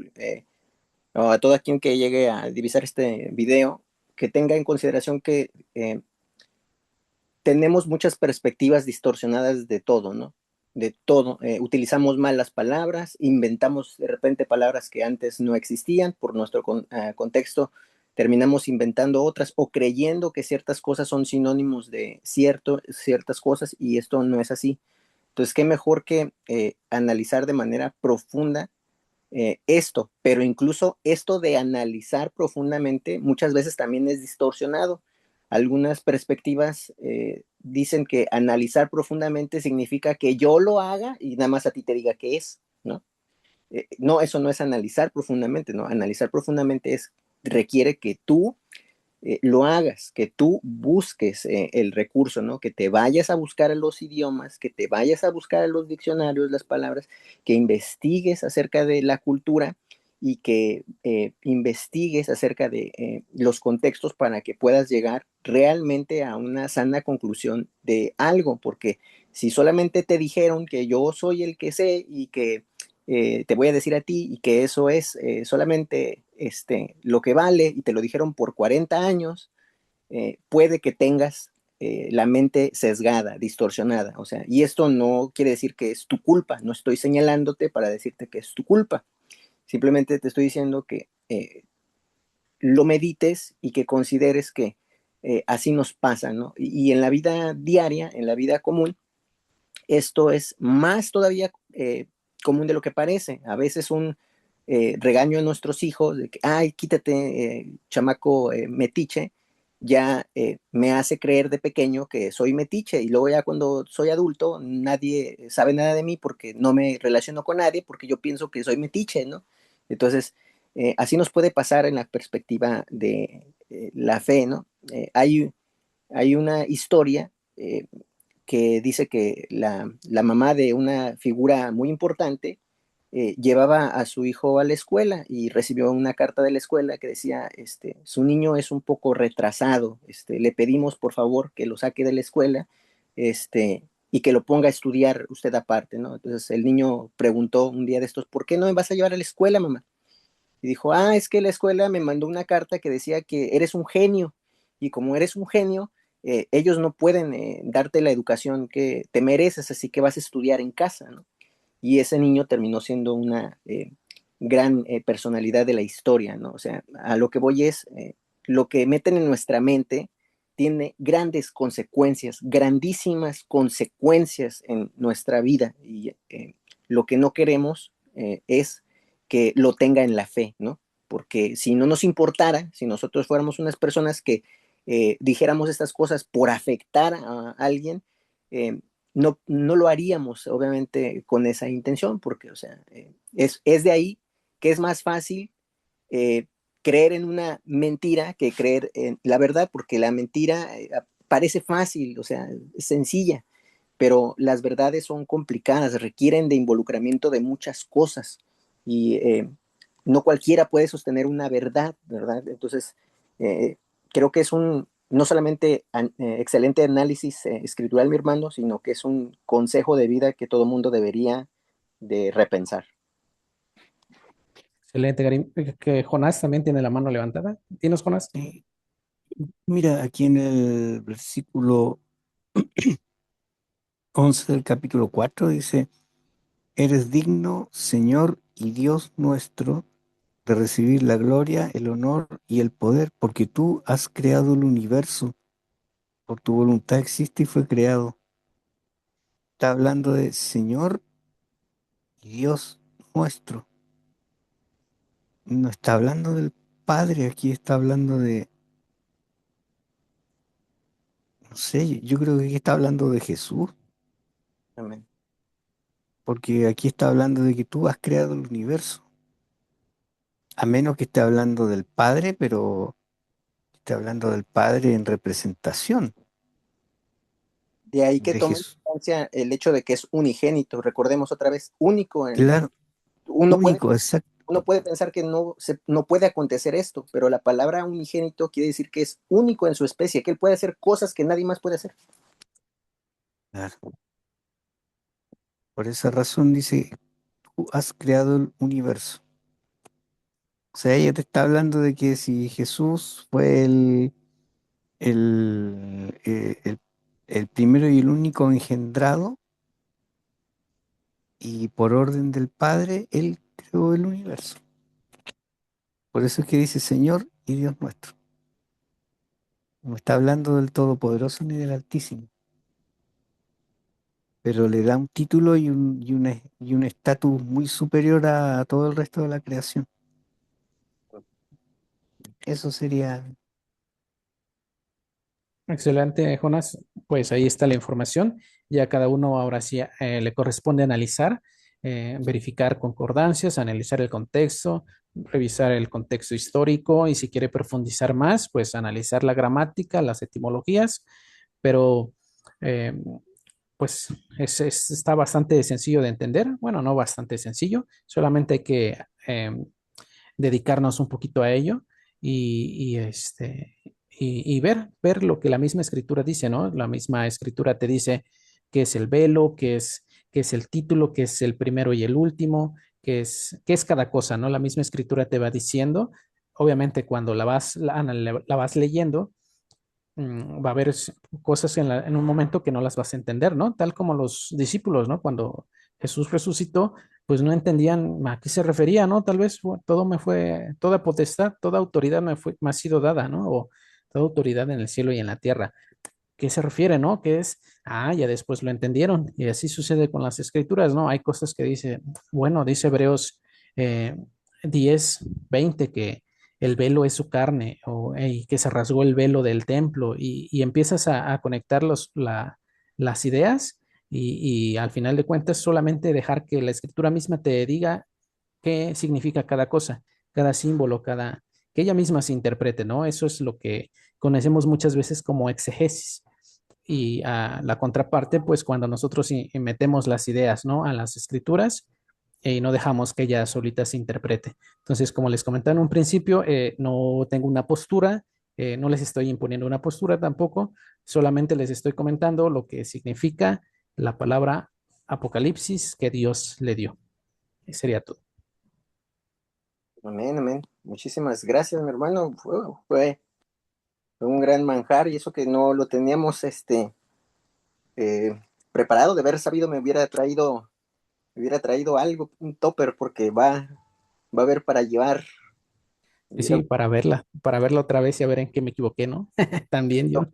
O a todo quien que llegue a divisar este video, que tenga en consideración que tenemos muchas perspectivas distorsionadas de todo, ¿no? De todo. Utilizamos mal las palabras, inventamos de repente palabras que antes no existían por nuestro contexto, terminamos inventando otras o creyendo que ciertas cosas son sinónimos de ciertas cosas, y esto no es así. Entonces, qué mejor que analizar de manera profunda esto, pero incluso esto de analizar profundamente muchas veces también es distorsionado. Algunas perspectivas dicen que analizar profundamente significa que yo lo haga y nada más a ti te diga qué es, ¿no? No, eso no es analizar profundamente, ¿no? Analizar profundamente requiere que tú lo hagas, que tú busques el recurso, ¿no? Que te vayas a buscar a los idiomas, que te vayas a buscar a los diccionarios, las palabras, que investigues acerca de la cultura y que investigues acerca de los contextos para que puedas llegar realmente a una sana conclusión de algo, porque si solamente te dijeron que yo soy el que sé y que te voy a decir a ti y que eso es solamente lo que vale y te lo dijeron por 40 años, puede que tengas la mente sesgada, distorsionada. O sea, y esto no quiere decir que es tu culpa, no estoy señalándote para decirte que es tu culpa, simplemente te estoy diciendo que lo medites y que consideres que así nos pasa, ¿no? Y en la vida diaria, en la vida común, esto es más todavía común de lo que parece. A veces un regaño a nuestros hijos de que, ay, quítate, chamaco metiche, ya me hace creer de pequeño que soy metiche y luego ya cuando soy adulto nadie sabe nada de mí porque no me relaciono con nadie porque yo pienso que soy metiche, ¿no? Entonces, así nos puede pasar en la perspectiva de la fe, ¿no? Hay una historia que dice que la mamá de una figura muy importante llevaba a su hijo a la escuela y recibió una carta de la escuela que decía, su niño es un poco retrasado, le pedimos por favor que lo saque de la escuela y que lo ponga a estudiar usted aparte, ¿no? Entonces el niño preguntó un día de estos, ¿por qué no me vas a llevar a la escuela, mamá? Y dijo, es que la escuela me mandó una carta que decía que eres un genio y como eres un genio, ellos no pueden darte la educación que te mereces, así que vas a estudiar en casa, ¿no? Y ese niño terminó siendo una gran personalidad de la historia, ¿no? O sea, a lo que voy es, lo que meten en nuestra mente tiene grandes consecuencias, grandísimas consecuencias en nuestra vida y lo que no queremos es que lo tenga en la fe, ¿no? Porque si no nos importara, si nosotros fuéramos unas personas que dijéramos estas cosas por afectar a alguien, no lo haríamos, obviamente, con esa intención, porque, o sea, es de ahí que es más fácil eh, creer en una mentira que creer en la verdad, porque la mentira parece fácil, o sea, es sencilla, pero las verdades son complicadas, requieren de involucramiento de muchas cosas y no cualquiera puede sostener una verdad, ¿verdad? Entonces, eh, creo que es un, no solamente excelente análisis escritural, mi hermano, sino que es un consejo de vida que todo mundo debería de repensar. Excelente, Karim. Que Jonás también tiene la mano levantada. ¿Tienes, Jonás? Eh, Mira, aquí en el versículo 11 del capítulo 4 dice, eres digno, Señor y Dios nuestro, de recibir la gloria, el honor y el poder, porque tú has creado el universo, por tu voluntad existe y fue creado. Está hablando de Señor y Dios nuestro. No está hablando del Padre, aquí está hablando de, no sé, yo creo que aquí está hablando de Jesús, Amén. porque aquí está hablando de que tú has creado el universo, a menos que esté hablando del Padre, pero esté hablando del Padre en representación De ahí que de tome Jesús. importancia el hecho de que es unigénito, recordemos otra vez, único en, Claro, uno puede único, exacto. uno puede pensar que no puede acontecer esto, pero la palabra unigénito quiere decir que es único en su especie, que él puede hacer cosas que nadie más puede hacer. Claro. Por esa razón dice, tú has creado el universo. O sea, ella te está hablando de que si Jesús fue el primero y el único engendrado, y por orden del Padre, Él creó el universo. Por eso es que dice Señor y Dios nuestro. No está hablando del Todopoderoso ni del Altísimo, pero le da un título y un estatus muy superior a todo el resto de la creación. Eso sería, Excelente, Jonás. Pues ahí está la información. Ya cada uno ahora sí le corresponde analizar, verificar concordancias, analizar el contexto, revisar el contexto histórico y si quiere profundizar más, pues analizar la gramática, las etimologías, pero eh, pues está bastante sencillo de entender. Bueno, no bastante sencillo, solamente hay que dedicarnos un poquito a ello y ver lo que la misma escritura dice, ¿no? La misma escritura te dice qué es el velo, qué es el título, qué es el primero y el último, qué es cada cosa, ¿no? La misma escritura te va diciendo. Obviamente, cuando la vas leyendo, va a haber cosas en un momento que no las vas a entender, ¿no? Tal como los discípulos, ¿no? Cuando Jesús resucitó, pues no entendían a qué se refería, ¿no? Tal vez toda potestad, toda autoridad me ha sido dada, ¿no? O toda autoridad en el cielo y en la tierra. ¿qué se refiere, no? ¿Qué es? Ah, ya después lo entendieron. Y así sucede con las escrituras, ¿no? Hay cosas que dice, bueno, dice Hebreos 10, 20, que el velo es su carne, o hey, que se rasgó el velo del templo, y empiezas a conectar las ideas, y al final de cuentas solamente dejar que la escritura misma te diga qué significa cada cosa, cada símbolo, que ella misma se interprete, ¿no? Eso es lo que conocemos muchas veces como exegesis. Y la contraparte, pues cuando nosotros metemos las ideas, ¿no? A las escrituras, y no dejamos que ella solita se interprete. Entonces, como les comentaba en un principio, no tengo una postura, no les estoy imponiendo una postura tampoco, solamente les estoy comentando lo que significa la palabra Apocalipsis que Dios le dio. Sería todo. Amén, amén. Muchísimas gracias, mi hermano. Fue un gran manjar, y eso que no lo teníamos eh, preparado. De haber sabido, me hubiera traído algo, un topper, porque va a haber para llevar. Sí, sí, Hubiera- para verla otra vez y a ver en qué me equivoqué, ¿no? También yo.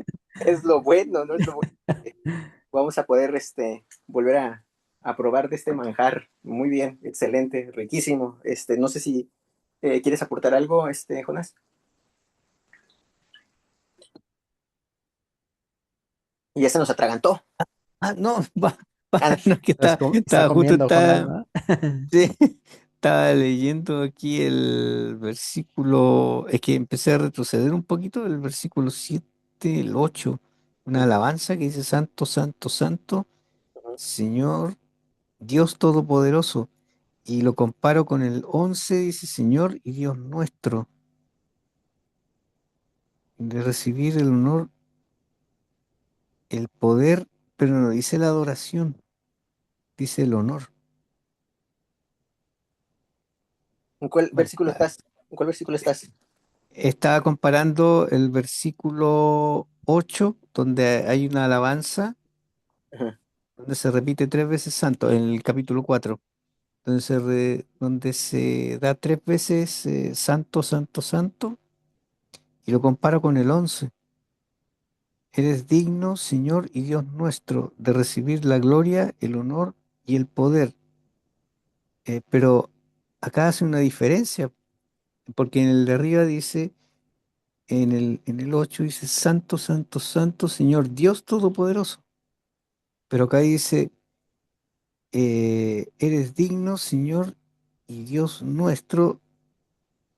Es lo bueno, ¿no? Es lo bueno. Vamos a poder volver a probar de este manjar. Muy bien, excelente, riquísimo. No sé si quieres aportar algo, Jonás. Y ya se nos atragantó. Ah, no, Ah, no, que Está estaba justo, comiendo, Jonás, ¿no? sí, estaba leyendo aquí el versículo, es que empecé a retroceder un poquito, el versículo 7, el 8, una alabanza que dice, Santo, Santo, Santo, Señor, Dios Todopoderoso, y lo comparo con el 11, dice, Señor y Dios nuestro, de recibir el honor, el poder, pero no dice la adoración, dice el honor. ¿En cuál Bueno, versículo estás? ¿En cuál versículo estás? estaba comparando el versículo 8, donde hay una alabanza, Ajá. donde se repite 3 veces santo, en el capítulo 4, donde se da 3 veces santo, santo, santo, y lo comparo con el 11. Eres digno, Señor y Dios nuestro, de recibir la gloria, el honor y el poder. Pero acá hace una diferencia, porque en el de arriba dice, en el 8 dice, Santo, Santo, Santo, Señor Dios Todopoderoso. Pero acá dice, eres digno, Señor y Dios nuestro,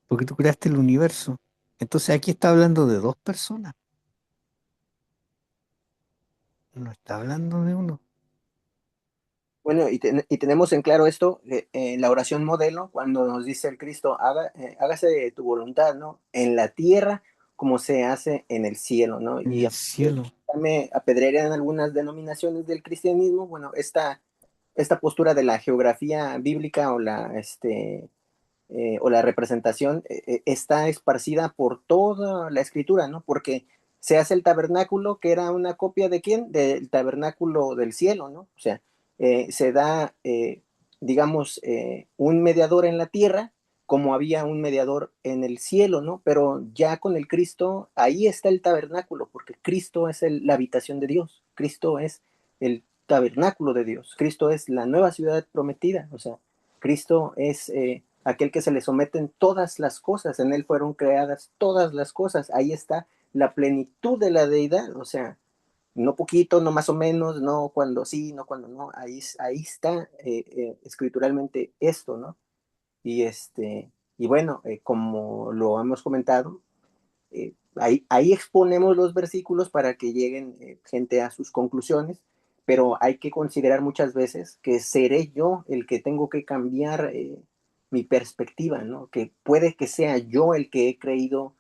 porque tú creaste el universo. Entonces aquí está hablando de dos personas, no está hablando de uno. Bueno, y tenemos en claro esto, en la oración modelo, cuando nos dice el Cristo, hágase tu voluntad, ¿no? En la tierra como se hace en el cielo, ¿no? En Y el cielo. me apedrearían algunas denominaciones del cristianismo. Bueno, esta postura de la geografía bíblica, o la representación, está esparcida por toda la escritura, ¿no? Porque se hace el tabernáculo, que era una copia de quién, del tabernáculo del cielo, ¿no? O sea, se da, digamos, un mediador en la tierra, como había un mediador en el cielo, ¿no? Pero ya con el Cristo, ahí está el tabernáculo, porque Cristo es la habitación de Dios, Cristo es el tabernáculo de Dios, Cristo es la nueva ciudad prometida, o sea, Cristo es aquel que se le someten todas las cosas, en él fueron creadas todas las cosas, ahí está la plenitud de la deidad, o sea, no poquito, no más o menos, no cuando sí, no cuando no, ahí está escrituralmente esto, ¿no? Y, y bueno, como lo hemos comentado, ahí exponemos los versículos para que lleguen gente a sus conclusiones, pero hay que considerar muchas veces que seré yo el que tengo que cambiar mi perspectiva, ¿no? Que puede que sea yo el que he creído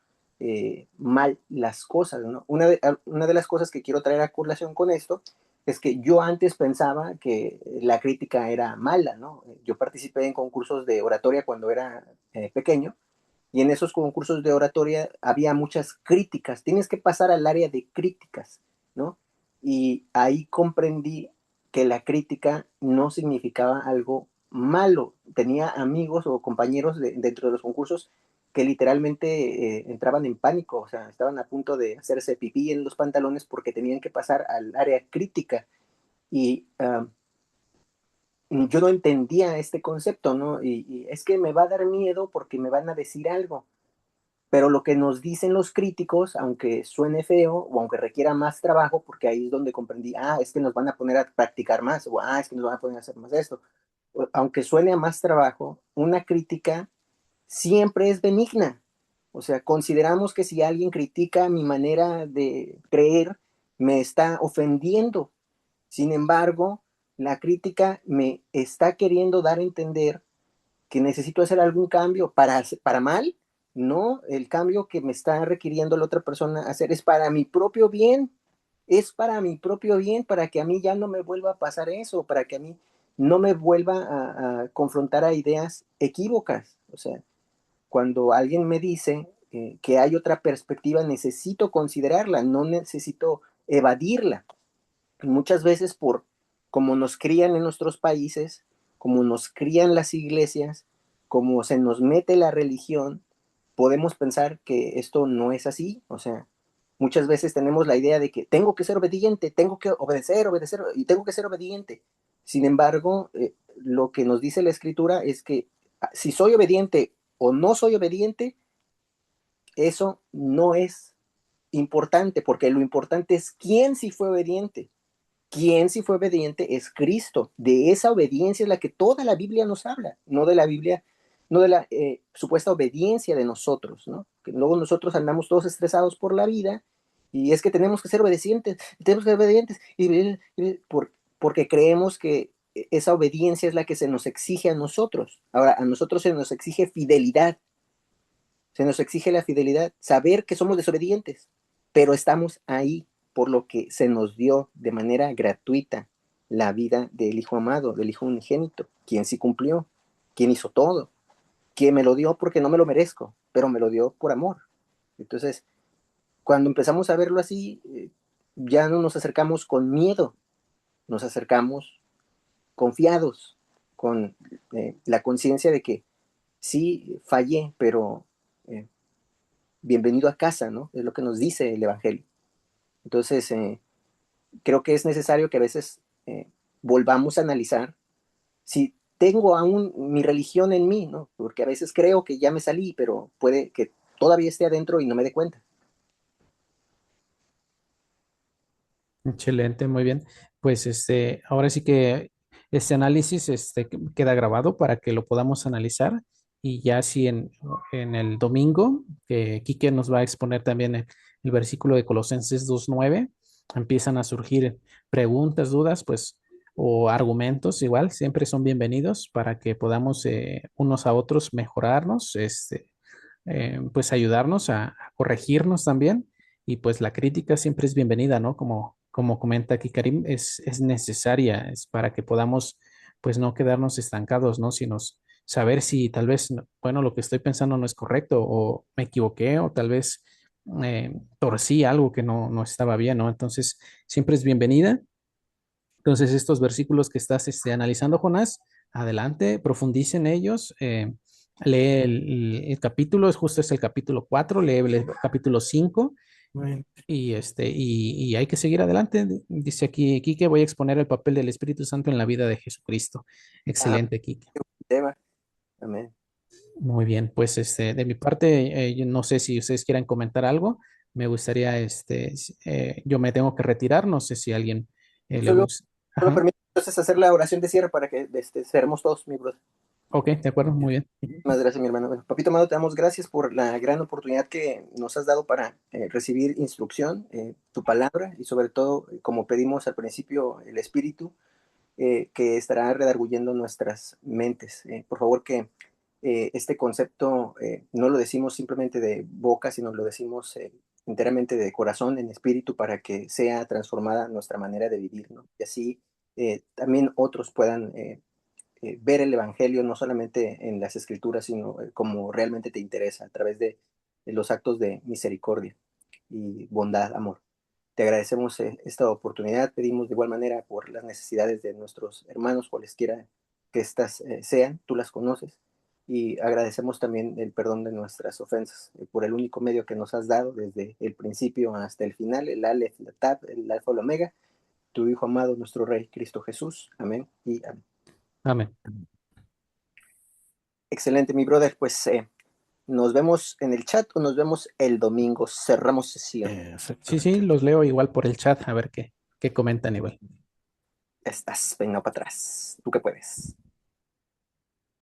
mal las cosas, ¿no? Una de las cosas que quiero traer a colación con esto es que yo antes pensaba que la crítica era mala, ¿no? Yo participé en concursos de oratoria cuando era pequeño, y en esos concursos de oratoria había muchas críticas. Tienes que pasar al área de críticas, ¿no? Y ahí comprendí que la crítica no significaba algo malo. Tenía amigos o compañeros dentro de los concursos que literalmente entraban en pánico, o sea, estaban a punto de hacerse pipí en los pantalones porque tenían que pasar al área crítica. Y yo no entendía este concepto, ¿no? Y es que me va a dar miedo porque me van a decir algo. Pero lo que nos dicen los críticos, aunque suene feo o aunque requiera más trabajo, porque ahí es donde comprendí, es que nos van a poner a practicar más, o es que nos van a poner a hacer más esto. Aunque suene a más trabajo, una crítica siempre es benigna. O sea, consideramos que si alguien critica mi manera de creer, me está ofendiendo. Sin embargo, la crítica me está queriendo dar a entender que necesito hacer algún cambio para mal. No, el cambio que me está requiriendo la otra persona hacer es para mi propio bien. Es para mi propio bien, para que a mí ya no me vuelva a pasar eso, para que a mí no me vuelva a confrontar a ideas equívocas. O sea, cuando alguien me dice que hay otra perspectiva, necesito considerarla, no necesito evadirla. Muchas veces por como nos crían en nuestros países, como nos crían las iglesias, como se nos mete la religión, podemos pensar que esto no es así. O sea, muchas veces tenemos la idea de que tengo que ser obediente, tengo que obedecer, obedecer y tengo que ser obediente. Sin embargo, lo que nos dice la escritura es que si soy obediente o no soy obediente, eso no es importante, porque lo importante es quién sí fue obediente. Quien sí fue obediente es Cristo. De esa obediencia es la que toda la Biblia nos habla, no de la Biblia, no de la supuesta obediencia de nosotros, ¿no? Que luego nosotros andamos todos estresados por la vida y es que tenemos que ser obedientes, tenemos que ser obedientes, porque creemos que esa obediencia es la que se nos exige a nosotros. Ahora, a nosotros se nos exige fidelidad, se nos exige la fidelidad, saber que somos desobedientes, pero estamos ahí por lo que se nos dio de manera gratuita la vida del Hijo amado, del Hijo unigénito, quien sí cumplió, quien hizo todo, quien me lo dio porque no me lo merezco, pero me lo dio por amor. Entonces, cuando empezamos a verlo así, ya no nos acercamos con miedo, nos acercamos confiados, con la conciencia de que sí fallé, pero bienvenido a casa, ¿no? Es lo que nos dice el Evangelio. Entonces, creo que es necesario que a veces volvamos a analizar si tengo aún mi religión en mí, ¿no? Porque a veces creo que ya me salí, pero puede que todavía esté adentro y no me dé cuenta. Excelente, muy bien. Pues ahora sí que este análisis queda grabado para que lo podamos analizar y ya si en el domingo, que Quique nos va a exponer también el versículo de Colosenses 2:9, empiezan a surgir preguntas, dudas, pues, o argumentos igual, siempre son bienvenidos para que podamos unos a otros mejorarnos, pues ayudarnos a corregirnos también y pues la crítica siempre es bienvenida, ¿no? Como comenta aquí Karim, es necesaria, es para que podamos, pues no quedarnos estancados, ¿no? Sino saber si tal vez, bueno, lo que estoy pensando no es correcto o me equivoqué o tal vez torcí algo que no estaba bien, ¿no? Entonces, siempre es bienvenida. Entonces, estos versículos que estás analizando, Jonás, adelante, profundice en ellos. Lee el capítulo, es el capítulo 4, lee el capítulo 5 Bueno, y hay que seguir adelante. Dice aquí, Quique, voy a exponer el papel del Espíritu Santo en la vida de Jesucristo. Ah, Excelente, Quique. tema. Amén. Muy bien, pues de mi parte, yo no sé si ustedes quieran comentar algo. Me gustaría, yo me tengo que retirar, no sé si a alguien le Solo, gusta. solo Ajá, permite entonces hacer la oración de cierre para que cerremos todos, mi brother. ok, de acuerdo, muy bien. Muchas gracias, mi hermano. Bueno, Papito amado, te damos gracias por la gran oportunidad que nos has dado para recibir instrucción, tu palabra y sobre todo, como pedimos al principio, el Espíritu que estará redarguyendo nuestras mentes. Por favor, que este concepto no lo decimos simplemente de boca, sino lo decimos enteramente de corazón, en espíritu, para que sea transformada nuestra manera de vivir, ¿no? Y así también otros puedan ver el Evangelio no solamente en las Escrituras, sino como realmente te interesa, a través de los actos de misericordia y bondad, amor. Te agradecemos esta oportunidad, pedimos de igual manera por las necesidades de nuestros hermanos, cualesquiera que éstas sean, tú las conoces, y agradecemos también el perdón de nuestras ofensas por el único medio que nos has dado desde el principio hasta el final, el Aleph, la Tab, el Alfa, el Omega, tu Hijo amado, nuestro Rey, Cristo Jesús. Amén y amén. Amén. Excelente, mi brother. Pues nos vemos en el chat o nos vemos el domingo. Cerramos sesión. Sí, Exactamente. los leo igual por el chat, a ver qué comentan igual. Estás, venga para atrás. Tú que puedes.